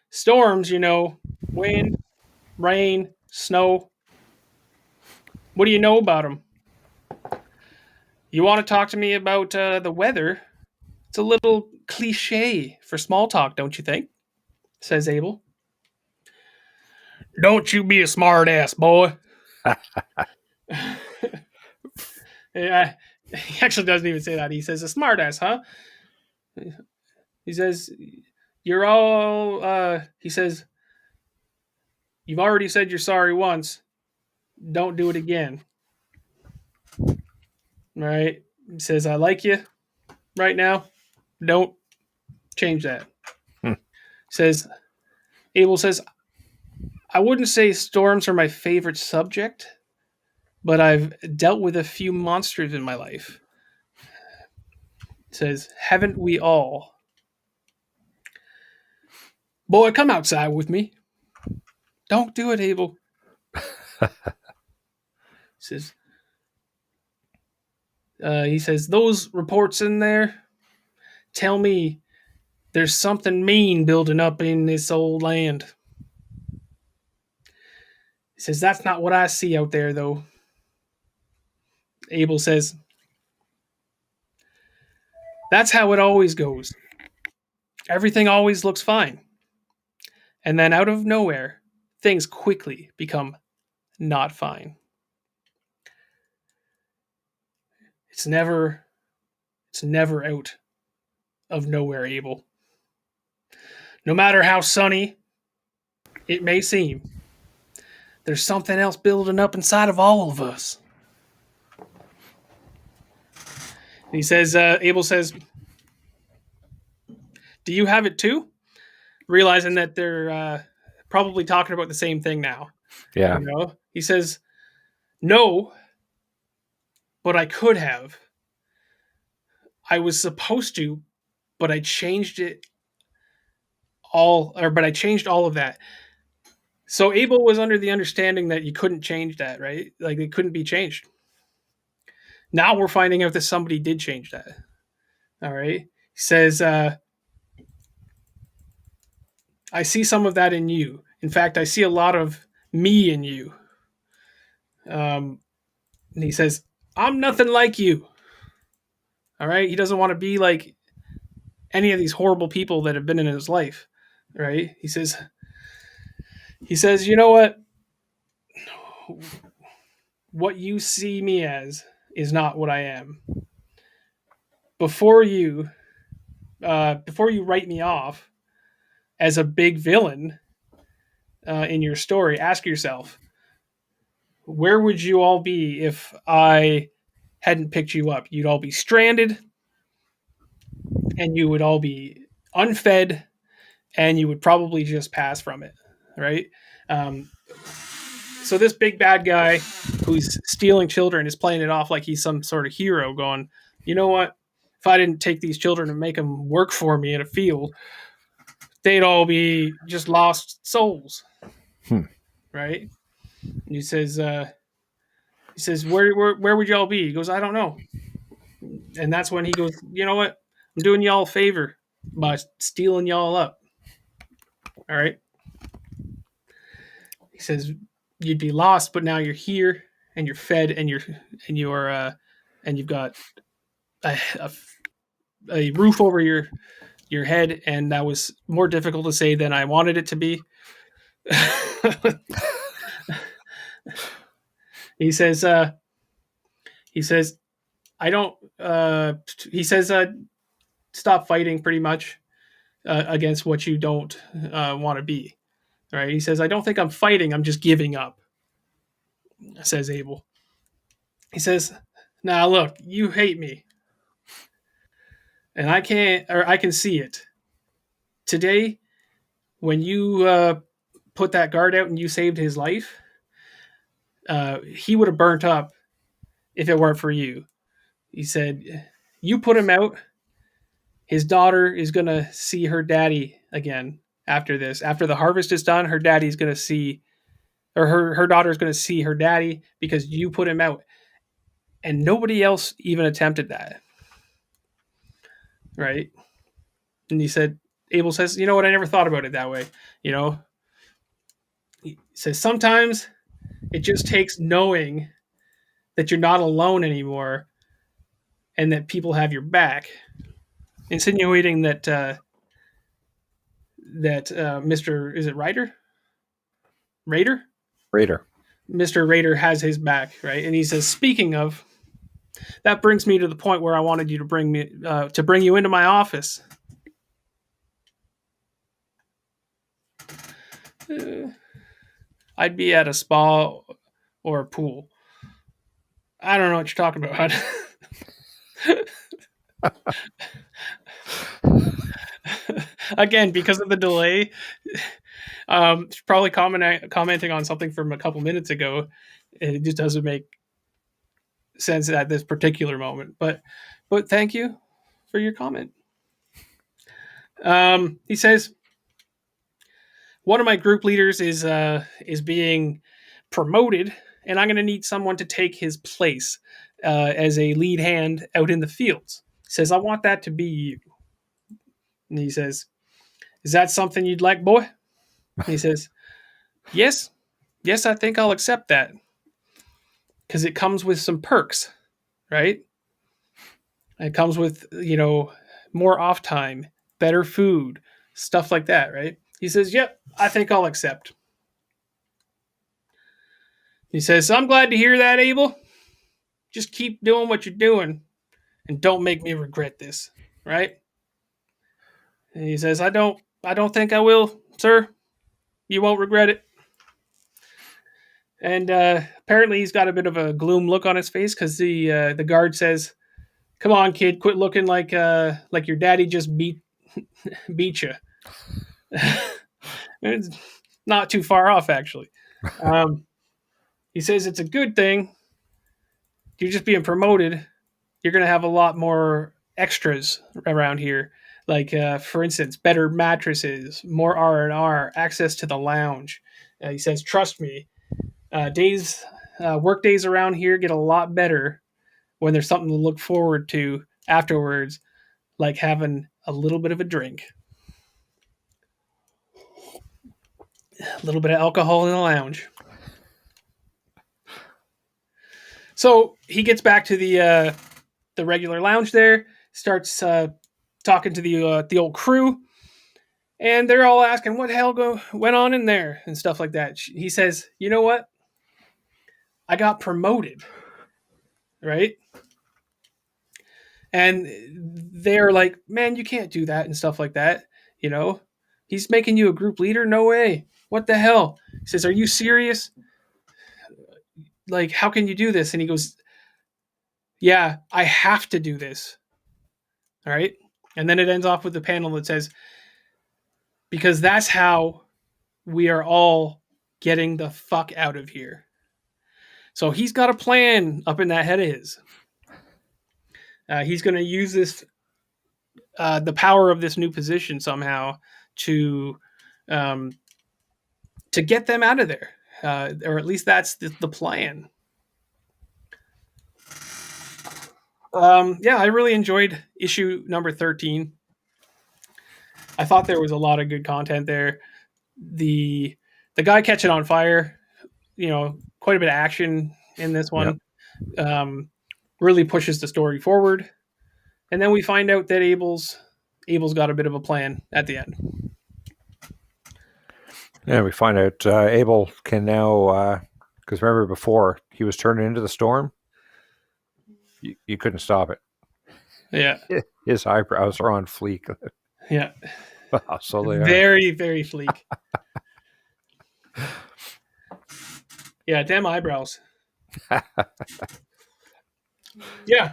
storms, wind, rain, snow. What do you know about them? You want to talk to me about the weather? It's a little cliche for small talk, don't you think? Says Abel. Don't you be a smart ass, boy. Yeah, he actually doesn't even say that. He says, "A smart ass, huh?" He says, "You're all," he says, "you've already said you're sorry once. Don't do it again." All right? He says, "I like you right now. Don't change that." Says, Abel says, "I wouldn't say storms are my favorite subject, but I've dealt with a few monsters in my life." Says, "Haven't we all?" "Boy, come outside with me." "Don't do it, Abel." Says, he says, "Those reports in there tell me there's something mean building up in this old land." He says, "That's not what I see out there, though." Abel says, "That's how it always goes. Everything always looks fine. And then out of nowhere, things quickly become not fine." It's never out of nowhere, Abel. No matter how sunny it may seem, there's something else building up inside of all of us. And he says, Abel says, do you have it too? Realizing that they're probably talking about the same thing now. Yeah. You know? He says, no, but I could have. I was supposed to, but I changed it but I changed all of that. So Abel was under the understanding that you couldn't change that, right? Like it couldn't be changed. Now we're finding out that somebody did change that. All right. He says, I see some of that in you. In fact, I see a lot of me in you. And he says, I'm nothing like you. All right. He doesn't want to be like any of these horrible people that have been in his life. Right. He says, you know what? What you see me as is not what I am. Before you write me off as a big villain in your story, ask yourself, where would you all be if I hadn't picked you up? You'd all be stranded, and you would all be unfed, and you would probably just pass from it, right? So this big bad guy who's stealing children is playing it off like he's some sort of hero, going, you know what? If I didn't take these children and make them work for me in a field, they'd all be just lost souls, right? And he says, where would y'all be? He goes, I don't know. And that's when he goes, you know what? I'm doing y'all a favor by stealing y'all up. All right. He says, you'd be lost, but now you're here and you're fed and you've got a roof over your head, and that was more difficult to say than I wanted it to be. He says, I don't, he says, stop fighting pretty much against what you don't want to be. Right? He says, I don't think I'm fighting. I'm just giving up, says Abel. He says, now look, you hate me. And I can see it. Today, when you put that guard out and you saved his life, he would have burnt up if it weren't for you. He said, you put him out, his daughter is going to see her daddy again after this. After the harvest is done, her daddy's going to see, or her daughter's going to see her daddy because you put him out. And nobody else even attempted that. Right? And he said, Abel says, you know what? I never thought about it that way. You know, he says, sometimes it just takes knowing that you're not alone anymore and that people have your back, insinuating that Mr. Is it Raider? Mr. Raider has his back, right? And he says, speaking of, that brings me to the point where I wanted you to bring you into my office. I'd be at a spa or a pool. I don't know what you're talking about. Again, because of the delay, probably commenting on something from a couple minutes ago. It just doesn't make sense at this particular moment. But thank you for your comment. He says, one of my group leaders is being promoted, and I'm going to need someone to take his place as a lead hand out in the fields. He says, I want that to be you. And he says, is that something you'd like, boy? And he says, yes, I think I'll accept that. Because it comes with some perks, right? It comes with, more off time, better food, stuff like that, right? He says, yep, I think I'll accept. He says, I'm glad to hear that, Abel. just keep doing what you're doing and don't make me regret this, right? And he says, I don't think I will, sir. You won't regret it. And apparently he's got a bit of a gloom look on his face because the guard says, "Come on, kid, quit looking like your daddy just beat you." It's not too far off, actually. He says it's a good thing. You're just being promoted. You're going to have a lot more extras around here. Like, for instance, better mattresses, more R&R, access to the lounge. He says, trust me, work days around here get a lot better when there's something to look forward to afterwards, like having a little bit of a drink. A little bit of alcohol in the lounge. So he gets back to the regular lounge there, starts talking to the old crew, and they're all asking what the hell went on in there and stuff like that. He says, you know what? I got promoted, right? And they're like, man, you can't do that and stuff like that. You know, he's making you a group leader. No way. What the hell? He says, are you serious? Like, how can you do this? And he goes, yeah, I have to do this. All right. And then it ends off with the panel that says, because that's how we are all getting the fuck out of here. So he's got a plan up in that head of his. He's going to use this, the power of this new position somehow to get them out of there. Or at least that's the plan. Yeah, I really enjoyed issue number 13. I thought there was a lot of good content there. The guy catching on fire, you know, quite a bit of action in this one. Yep. Really pushes the story forward. And then we find out that Abel's got a bit of a plan at the end. Yeah, we find out Abel can now, because remember before he was turning into the storm, you couldn't stop it. Yeah. His eyebrows are on fleek. Yeah. So they are. Very, very fleek. Yeah, damn eyebrows. Yeah.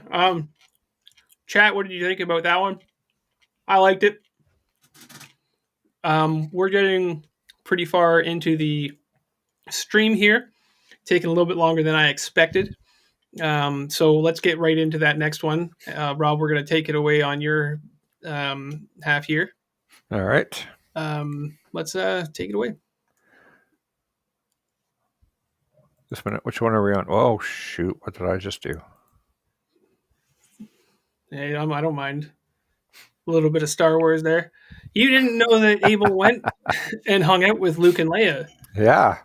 Chat, what did you think about that one? I liked it. We're getting pretty far into the stream here. Taking a little bit longer than I expected. So let's get right into that next one. Rob, we're going to take it away on your half here. All right. Let's take it away. This minute, which one are we on? Oh, shoot. What did I just do? Hey, I don't mind. A little bit of Star Wars there. You didn't know that Abel went and hung out with Luke and Leia. Yeah.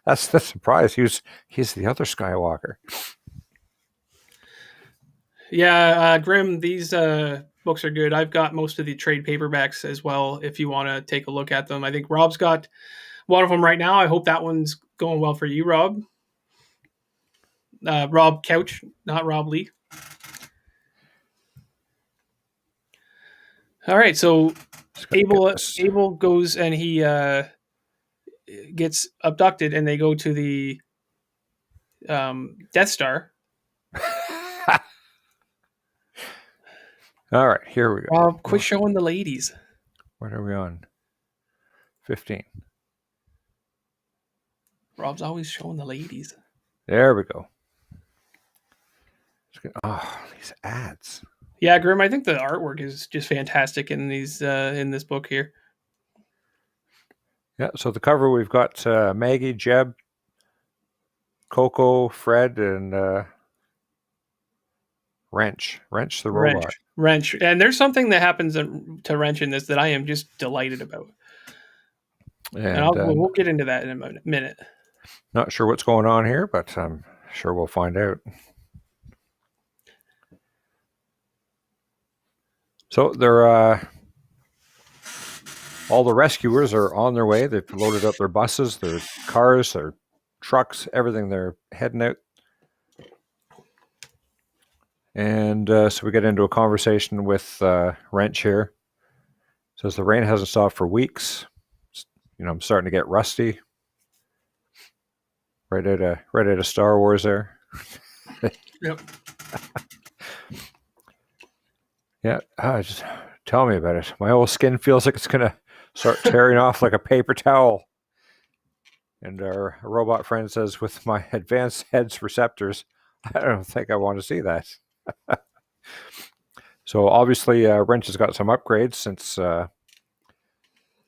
That's the surprise. He's the other Skywalker. Yeah, Grim, these books are good. I've got most of the trade paperbacks as well if you want to take a look at them. I think Rob's got one of them right now. I hope that one's going well for you, Rob. Rob Couch, not Rob Lee. All right, so Abel goes and he gets abducted, and they go to the Death Star. All right, here we go. Rob, quit showing the ladies. What are we on? 15. Rob's always showing the ladies. There we go. Oh, these ads. Yeah, Grim, I think the artwork is just fantastic in these in this book here. Yeah, so the cover we've got Maggie, Jeb, Coco, Fred, and Wrench the robot. Wrench. And there's something that happens to Wrench in this that I am just delighted about. And we'll get into that in a minute. Not sure what's going on here, but I'm sure we'll find out. So they're all the rescuers are on their way. They've loaded up their buses, their cars, their trucks, everything. They're heading out. And so we get into a conversation with Wrench here. Says the rain hasn't stopped for weeks. I'm starting to get rusty. Right out of Star Wars there. Yep. Yeah, just tell me about it. My whole skin feels like it's gonna start tearing off like a paper towel. And our robot friend says, with my advanced head's receptors, I don't think I want to see that. So obviously, Wrench has got some upgrades since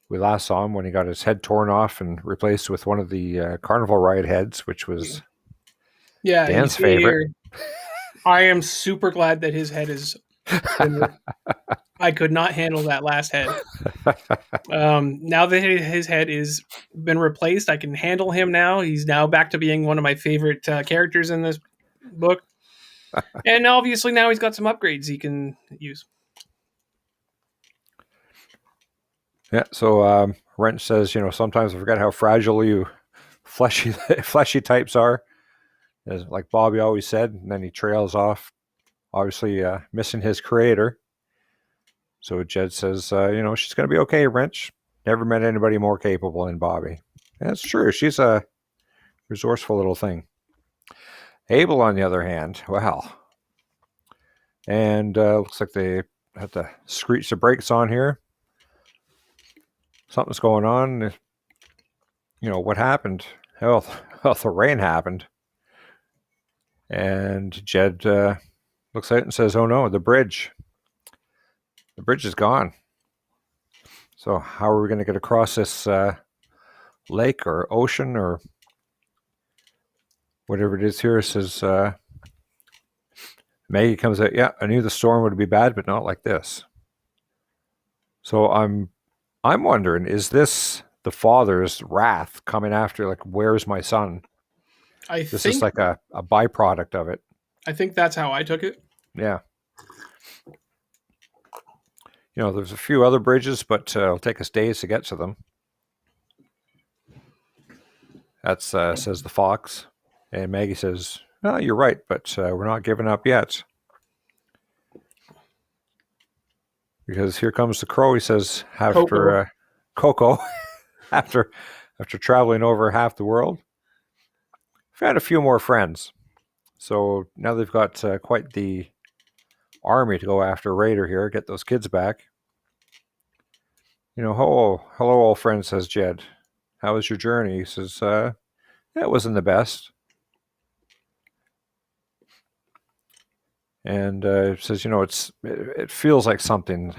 we last saw him when he got his head torn off and replaced with one of the carnival ride heads, which was Dan's favorite. I am super glad that his head is. I could not handle that last head. Now that his head is been replaced, I can handle him now. He's now back to being one of my favorite characters in this book. And obviously now he's got some upgrades he can use. Yeah, so Wrench says, sometimes I forget how fragile you fleshy types are, like Bobby always said, and then he trails off, obviously missing his creator. So Jed says, she's going to be okay, Wrench. Never met anybody more capable than Bobby. And that's true. She's a resourceful little thing. Abel, on the other hand, wow. And looks like they have to screech the brakes on here. Something's going on. What happened? Well, the rain happened. And Jed looks at it and says, oh no, the bridge. The bridge is gone. So how are we going to get across this lake or ocean or whatever it is here? It says, Maggie comes out, yeah, I knew the storm would be bad, but not like this. So I'm wondering, is this the father's wrath coming after, like, where's my son? This is like a byproduct of it. I think that's how I took it. Yeah. There's a few other bridges, but it'll take us days to get to them. That's says the fox. And Maggie says, oh, you're right, but we're not giving up yet. Because here comes the crow, he says, after Coco, after traveling over half the world. Found a few more friends. So now they've got quite the army to go after Raider here, get those kids back. Hello, old friend, says Jed. How was your journey? He says, it wasn't the best. And says, it feels like something.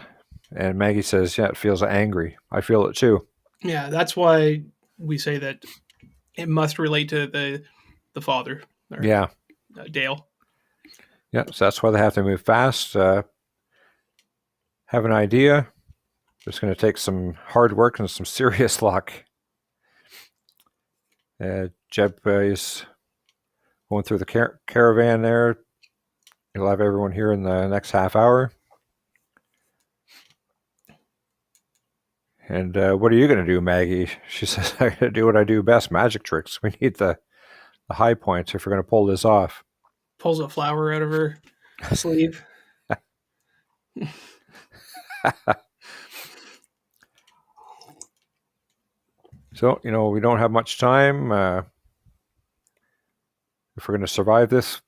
And Maggie says, yeah, it feels angry. I feel it too. Yeah, that's why we say that it must relate to the father. Yeah. Dale. Yeah, so that's why they have to move fast. Have an idea. It's going to take some hard work and some serious luck. Jeb is going through the caravan there. He'll have everyone here in the next half hour. And what are you going to do, Maggie? She says, I'm going to do what I do best, magic tricks. We need the high points if we're going to pull this off. Pulls a flower out of her sleeve. So, we don't have much time. If we're going to survive this,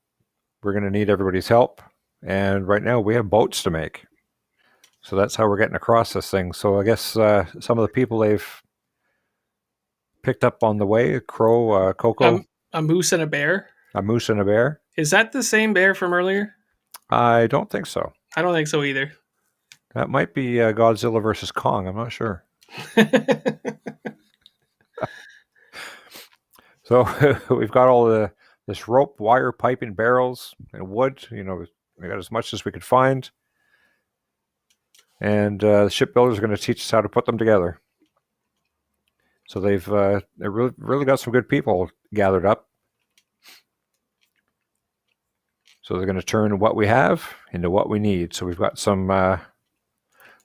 we're going to need everybody's help. And right now we have boats to make. So that's how we're getting across this thing. So I guess some of the people they've picked up on the way, Crow, Coco. A moose and a bear? A moose and a bear. Is that the same bear from earlier? I don't think so. I don't think so either. That might be Godzilla versus Kong. I'm not sure. So we've got all this rope, wire, piping, barrels, and wood. We got as much as we could find. And the shipbuilders are going to teach us how to put them together. So they really got some good people gathered up. So they're going to turn what we have into what we need. So we've got some,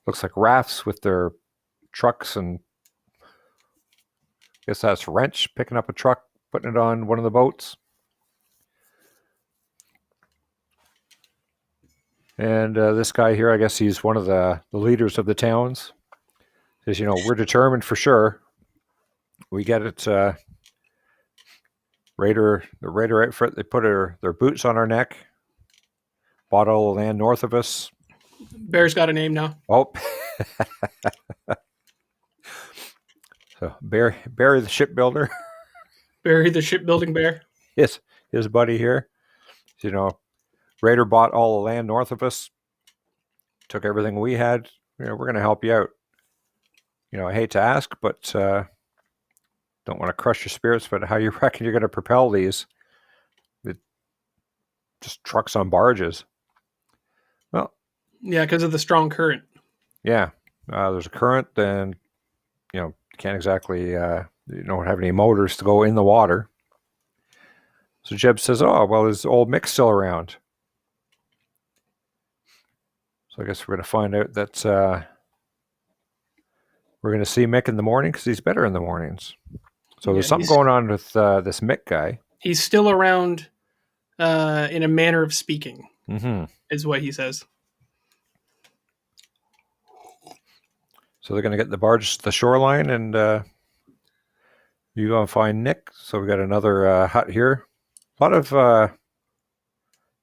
looks like rafts with their trucks, and I guess that's Wrench picking up a truck, putting it on one of the boats. And this guy here, I guess he's one of the leaders of the towns. Says, we're determined for sure. We get it. The raider outfit, they put their boots on our neck, bought all the land north of us. Bear's got a name now. Oh. So Barry the shipbuilder. Barry the shipbuilding bear. his buddy here. Raider bought all the land north of us, took everything we had. We're going to help you out. I hate to ask, but don't want to crush your spirits, but how you reckon you're going to propel these? Just trucks on barges. Well, yeah, because of the strong current. Yeah, there's a current, and can't exactly you don't have any motors to go in the water. So Jeb says, "Oh, well, is old Mick still around?" So I guess we're going to find out that we're going to see Mick in the morning because he's better in the mornings. So there's something going on with this Mick guy. He's still around in a manner of speaking, mm-hmm. is what he says. So they're going to get the barge to the shoreline, and you go and find Nick. So we got another hut here. A lot of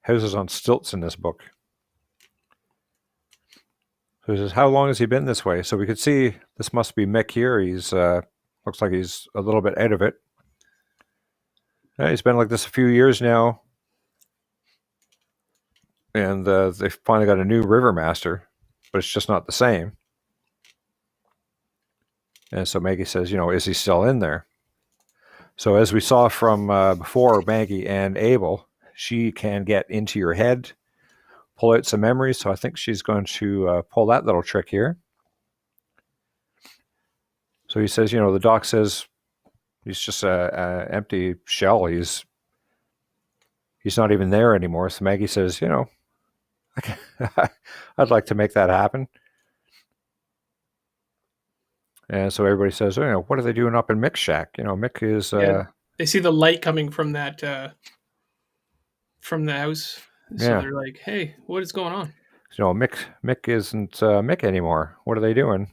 houses on stilts in this book. So he says, how long has he been this way? So we could see this must be Mick here. He's looks like he's a little bit out of it. He's been like this a few years now. And they've finally got a new river master, but it's just not the same. And so Maggie says, is he still in there? So as we saw from before, Maggie and Abel, she can get into your head, pull out some memories. So I think she's going to pull that little trick here. So he says, the doc says he's just a empty shell. He's not even there anymore. So Maggie says, I'd like to make that happen. And so everybody says, what are they doing up in Mick's shack? Mick is... they see the light coming from that, from the house. So they're like, hey, what is going on? Mick isn't Mick anymore. What are they doing?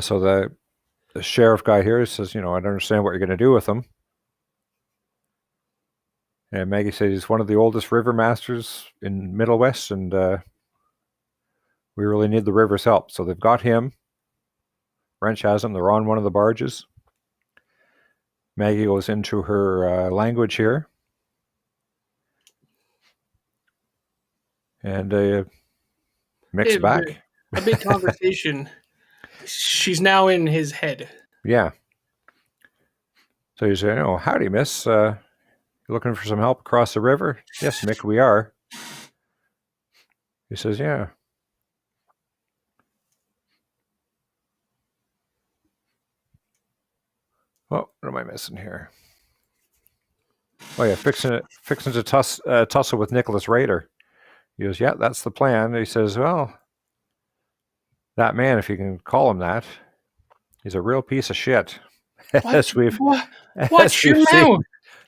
So the sheriff guy here says, I don't understand what you're going to do with him. And Maggie says he's one of the oldest river masters in Middlewest, and we really need the river's help. So they've got him. Wrench has him. They're on one of the barges. Maggie goes into her language here. And Mick's back. A big conversation. She's now in his head. Yeah. So you say, howdy, miss. You looking for some help across the river? Yes, Mick, we are. He says, yeah. Oh, what am I missing here? Oh, yeah, fixing to tussle with Nicholas Rader. He goes, yeah, that's the plan. He says, well, that man, if you can call him that, he's a real piece of shit. Watch your mouth.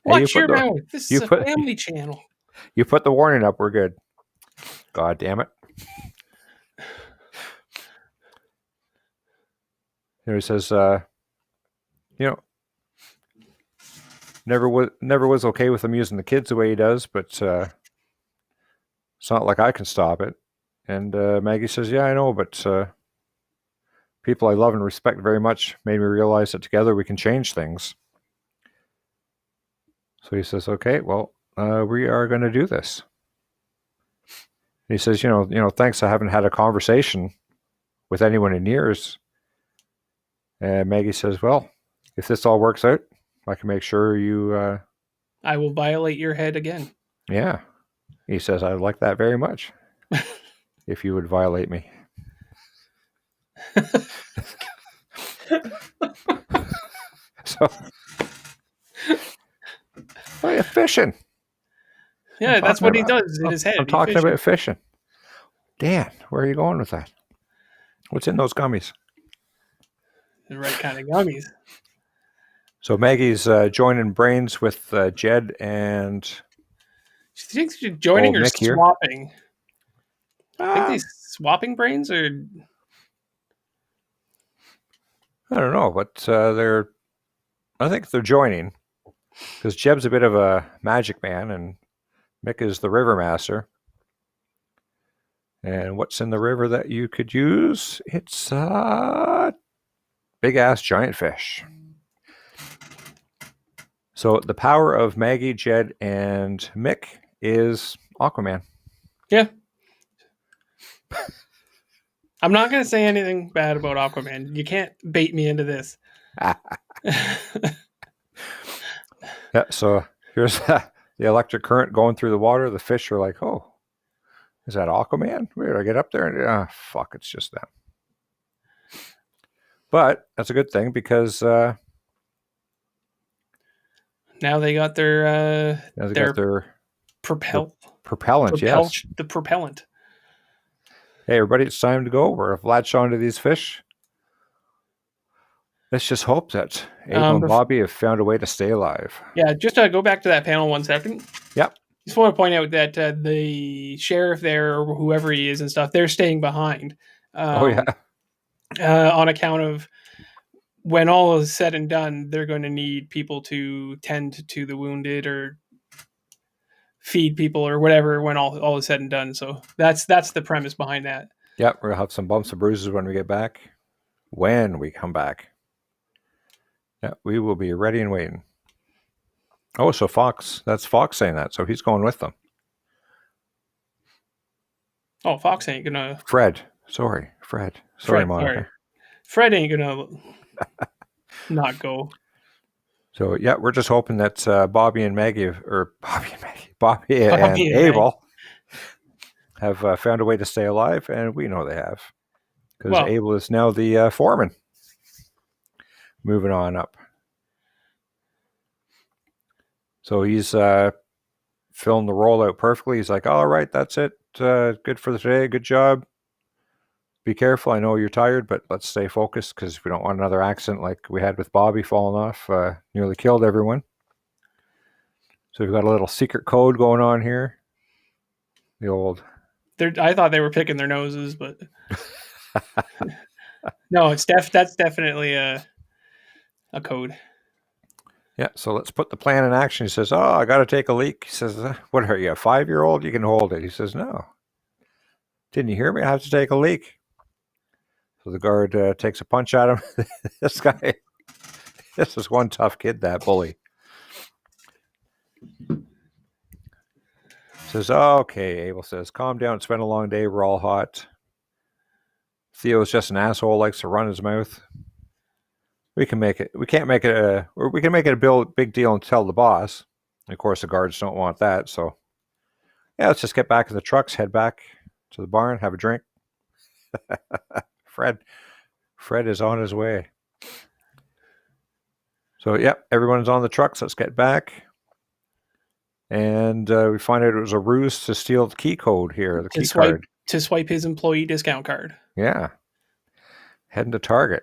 Watch your mouth. This is a family channel. You put the warning up. We're good. God damn it. He says, never was okay with him using the kids the way he does, but it's not like I can stop it. And Maggie says, yeah, I know, but people I love and respect very much made me realize that together we can change things. So he says, okay, well, we are going to do this. And he says, thanks, I haven't had a conversation with anyone in years. And Maggie says, well, if this all works out, I can make sure you... I will violate your head again. Yeah. He says, I would like that very much. If you would violate me. So... Oh, yeah, fishing. Yeah, that's what he does in his head. I'm talking about fishing. Dan, where are you going with that? What's in those gummies? The right kind of gummies. So Maggie's joining brains with Jed and Do you think they're joining or Mick here. swapping? I think they swapping brains or I don't know, but I think they're joining because Jeb's a bit of a magic man and Mick is the river master. And what's in the river that you could use? It's a big ass giant fish. So the power of Maggie, Jed, and Mick is Aquaman. yeah. I'm not going to say anything bad about Aquaman. You can't bait me into this. Yeah, so here's the electric current going through the water. The fish are like, oh, is that Aquaman? Where did I get up there? And fuck, it's just them. But that's a good thing because now they got their propellant. Yes, the propellant. Hey, everybody, it's time to go. We're latch onto these fish. Let's just hope that Abel and Bobby have found a way to stay alive. Yeah, just to go back to that panel 1 second. Yep. Just want to point out that the sheriff there, or whoever he is and stuff, they're staying behind. On account of when all is said and done, they're going to need people to tend to the wounded or feed people or whatever when all is said and done. So that's the premise behind that. Yep, we'll have some bumps and bruises when we get back. When we come back. Yeah, we will be ready and waiting. Oh, so that's Fox saying that, so he's going with them. Oh, Fox ain't gonna... Fred, sorry, Monica. Sorry. Fred ain't gonna not go. So, yeah, we're just hoping that Bobby and Abel have found a way to stay alive, and we know they have. Because Abel is now the foreman. Moving on up. So he's filling the roll out perfectly. He's like, all right, that's it. Good for the day. Good job. Be careful. I know you're tired, but let's stay focused because we don't want another accident like we had with Bobby falling off. Nearly killed everyone. So we've got a little secret code going on here. The old... I thought they were picking their noses, but... No, that's definitely a code. Yeah, so let's put the plan in action. He says, oh, I got to take a leak. He says, what are you, a 5-year-old? You can hold it. He says, no. Didn't you hear me? I have to take a leak. So the guard takes a punch at him. This is one tough kid, that bully. Says, oh, okay, Abel says, calm down. It's been a long day. We're all hot. Theo's just an asshole, likes to run his mouth. We can make it. We can't make it we can make it a big deal and tell the boss. And of course, the guards don't want that. So, yeah, let's just get back in the trucks, head back to the barn, have a drink. Fred is on his way. So, yep, everyone's on the trucks. Let's get back. And we find out it was a ruse to steal the key code here, the key card. To swipe his employee discount card. Yeah. Heading to Target.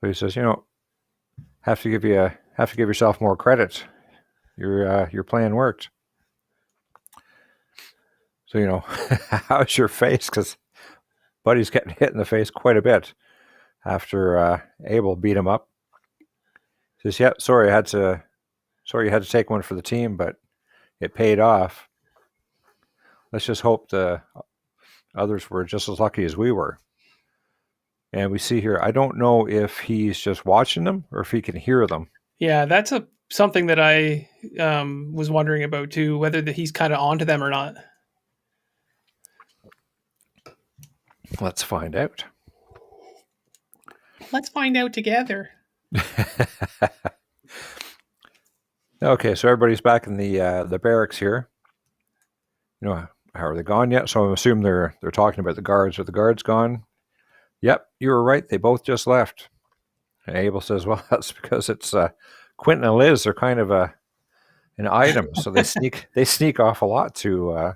So he says, have to give yourself more credit. Your plan worked. So, how's your face? Because Buddy's getting hit in the face quite a bit after Abel beat him up. He says, yeah, sorry you had to take one for the team, but it paid off. Let's just hope the others were just as lucky as we were. And we see here, I don't know if he's just watching them or if he can hear them. Yeah, that's something that I was wondering about too, whether he's kind of onto them or not. Let's find out. Let's find out together. Okay, so everybody's back in the barracks here. How are they gone yet? So I'm assuming they're talking about the guards. Are the guards gone? Yep, you were right. They both just left. And Abel says, well, that's because it's Quentin and Liz are kind of an item, so they sneak off a lot to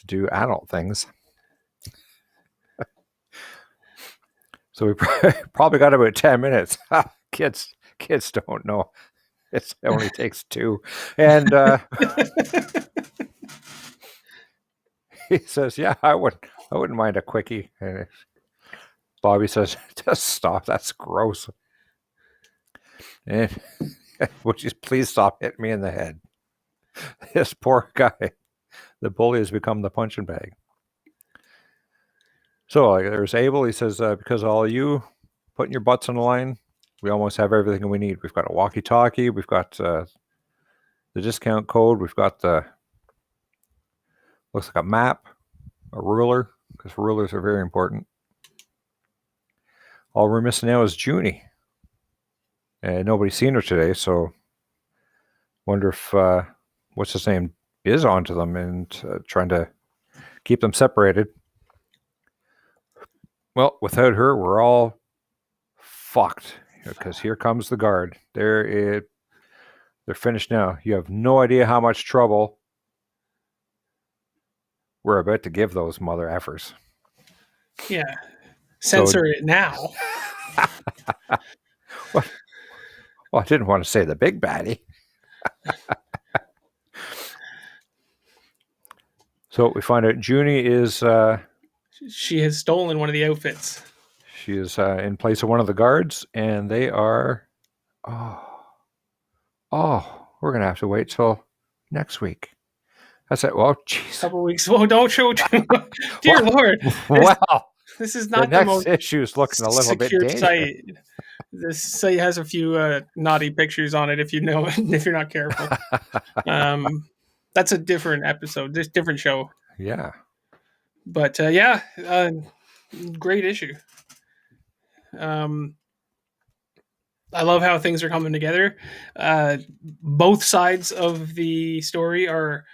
do adult things. So we probably got about 10 minutes. Kids don't know. It only takes 2. And he says, "Yeah, I wouldn't mind a quickie." And Bobby says, "Just stop. That's gross. And would you please stop hitting me in the head?" This poor guy. The bully has become the punching bag. So there's Abel. He says, because all of you putting your butts on the line, we almost have everything we need. We've got a walkie-talkie. We've got the discount code. We've got looks like a map, a ruler, because rulers are very important. All we're missing now is Junie. And nobody's seen her today, so wonder if, what's his name, is onto them and trying to keep them separated. Well, without her, we're all fucked, because here comes the guard. They're finished now. You have no idea how much trouble we're about to give those mother effers. Yeah. Censor it now. Well, I didn't want to say the big baddie. So we find out Junie is... she has stolen one of the outfits. She is in place of one of the guards, and they are... Oh, we're going to have to wait till next week. I said, well, jeez. Couple weeks. Well, don't show too much. Dear Lord. This is not the most issue is looking a little bit dangerous. Site. This site has a few naughty pictures on it. If you know, if you're not careful, that's a different episode, this different show. Yeah, but great issue. I love how things are coming together. Both sides of the story are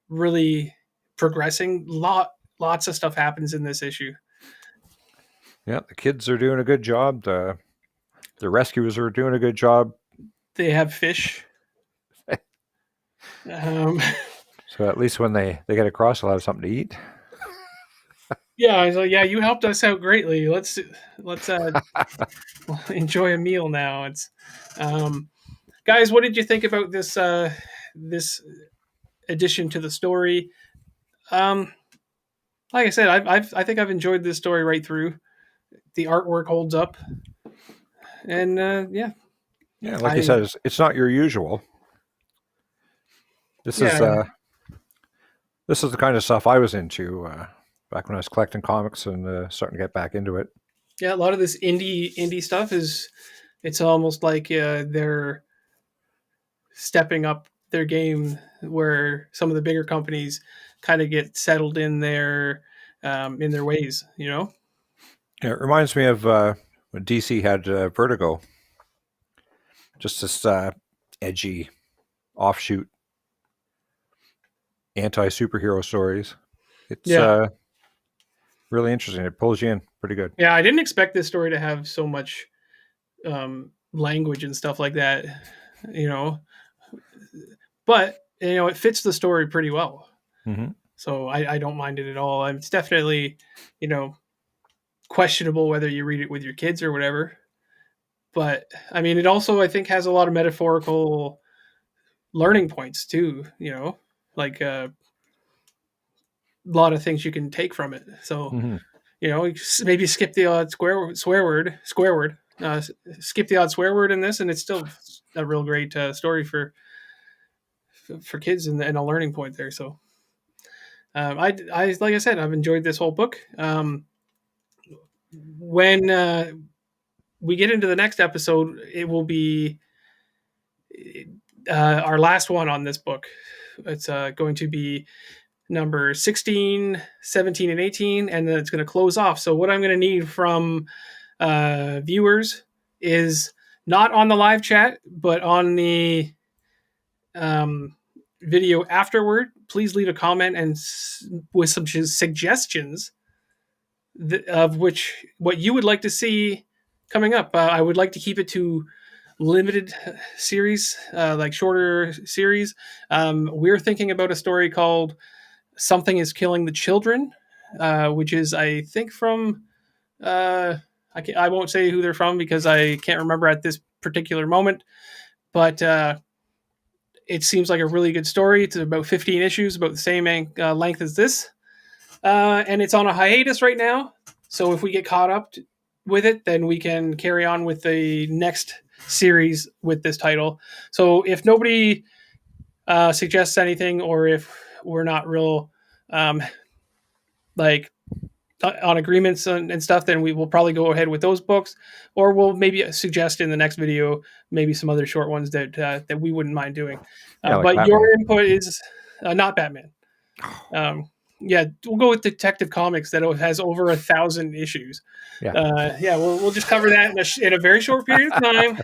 really progressing. Lots of stuff happens in this issue. Yeah, the kids are doing a good job. The rescuers are doing a good job. They have fish. So at least when they get across, they'll have something to eat. Yeah, I was like, yeah, you helped us out greatly. Let's enjoy a meal now. It's guys, what did you think about this this addition to the story? Like I said, I think I've enjoyed this story right through. The artwork holds up, and yeah, like you said, it's not your usual. This is the kind of stuff I was into back when I was collecting comics and starting to get back into it. Yeah, a lot of this indie stuff it's almost like they're stepping up their game, where some of the bigger companies kind of get settled in their ways, you know. Yeah, it reminds me of when DC had Vertigo. Just this edgy offshoot anti-superhero stories. It's really interesting. It pulls you in pretty good. Yeah, I didn't expect this story to have so much language and stuff like that, you know. But, you know, it fits the story pretty well. Mm-hmm. So I don't mind it at all. It's definitely, you know, questionable whether you read it with your kids or whatever. But, I mean, it also, I think, has a lot of metaphorical learning points, too, you know. Like a lot of things you can take from it. So, you know, maybe skip the odd swear word, skip the odd swear word in this, and it's still a real great story for kids and a learning point there. So, I like I said, I've enjoyed this whole book. When we get into the next episode, it will be our last one on this book. It's going to be number 16, 17, and 18, and then it's going to close off. So what I'm going to need from viewers is not on the live chat, but on the video afterward. Please leave a comment and with some suggestions of what you would like to see coming up. I would like to keep it to limited series, like shorter series. We're thinking about a story called Something is Killing the Children, which is, I think, from I won't say who they're from because I can't remember at this particular moment, but it seems like a really good story. It's about 15 issues, about the same length as this, and it's on a hiatus right now. So if we get caught up with it, then we can carry on with the next series with this title. So if nobody suggests anything, or if we're not real like on agreements and stuff, then we will probably go ahead with those books, or we'll maybe suggest in the next video maybe some other short ones that we wouldn't mind doing. Yeah, like but Batman. your input is not Batman. Yeah, we'll go with Detective Comics that has over 1,000 issues. Yeah. We'll just cover that in a very short period of time.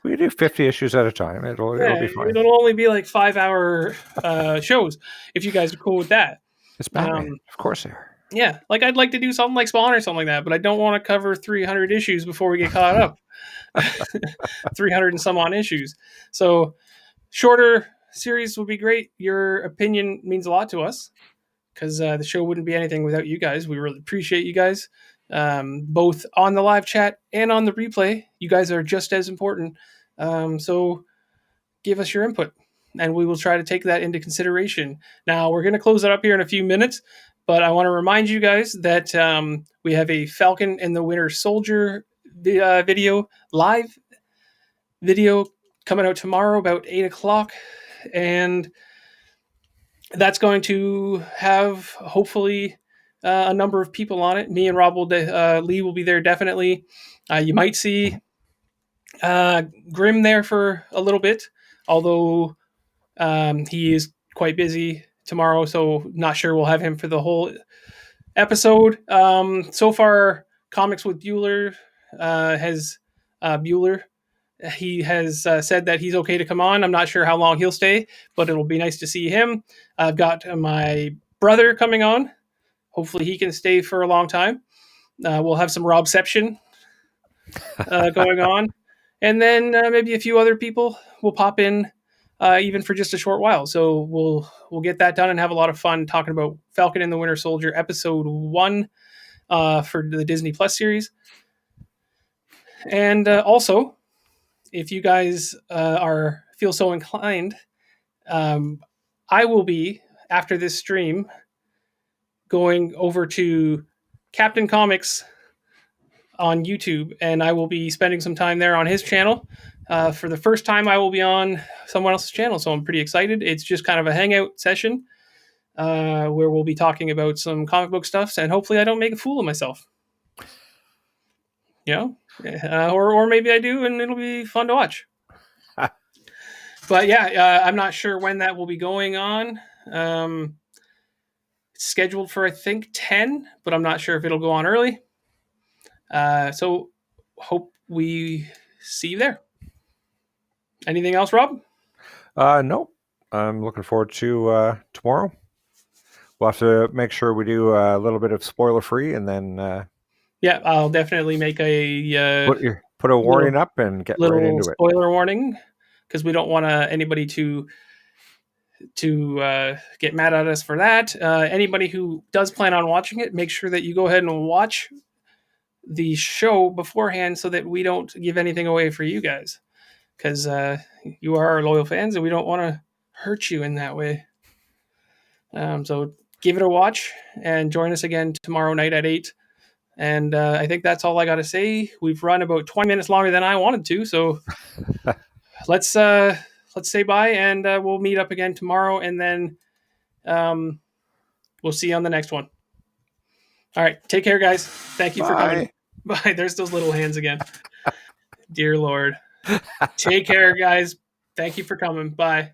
We do 50 issues at a time. It'll be fine. It'll only be like 5-hour shows if you guys are cool with that. It's Batman. Of course they are. Yeah, like I'd like to do something like Spawn or something like that, but I don't want to cover 300 issues before we get caught up. 300 and some on issues. So shorter series would be great. Your opinion means a lot to us, because the show wouldn't be anything without you guys. We really appreciate you guys, both on the live chat and on the replay. You guys are just as important. So give us your input, and we will try to take that into consideration. Now, we're going to close it up here in a few minutes, but I want to remind you guys that we have a Falcon and the Winter Soldier live video coming out tomorrow about 8 o'clock. And that's going to have hopefully a number of people on it. Me and Lee will be there definitely. You might see Grim there for a little bit, although he is quite busy tomorrow, so not sure we'll have him for the whole episode. So far, Comics with Bueller he has said that he's okay to come on. I'm not sure how long he'll stay, but it'll be nice to see him. I've got my brother coming on. Hopefully he can stay for a long time. We'll have some Robception going on. And then maybe a few other people will pop in even for just a short while. So we'll get that done and have a lot of fun talking about Falcon and the Winter Soldier episode 1 for the Disney Plus series. And also, if you guys feel so inclined, I will be, after this stream, going over to CapN Comics on YouTube, and I will be spending some time there on his channel. For the first time, I will be on someone else's channel, so I'm pretty excited. It's just kind of a hangout session where we'll be talking about some comic book stuff, and hopefully I don't make a fool of myself. Or maybe I do, and it'll be fun to watch. But yeah, I'm not sure when that will be going on. It's scheduled for, I think, 10, but I'm not sure if it'll go on early. So hope we see you there. Anything else, Rob? No. I'm looking forward to tomorrow. We'll have to make sure we do a little bit of spoiler free, and then yeah, I'll definitely make a put a warning up and get right into it. Spoiler warning, because we don't want anybody to get mad at us for that. Anybody who does plan on watching it, make sure that you go ahead and watch the show beforehand so that we don't give anything away for you guys, because you are our loyal fans and we don't want to hurt you in that way. So give it a watch and join us again tomorrow night at 8. And I think that's all I got to say. We've run about 20 minutes longer than I wanted to, so let's say bye, and we'll meet up again tomorrow, and then we'll see you on the next one. All right, take care, guys. Thank you for coming. Bye. There's those little hands again. Dear Lord. Take care, guys. Thank you for coming. Bye.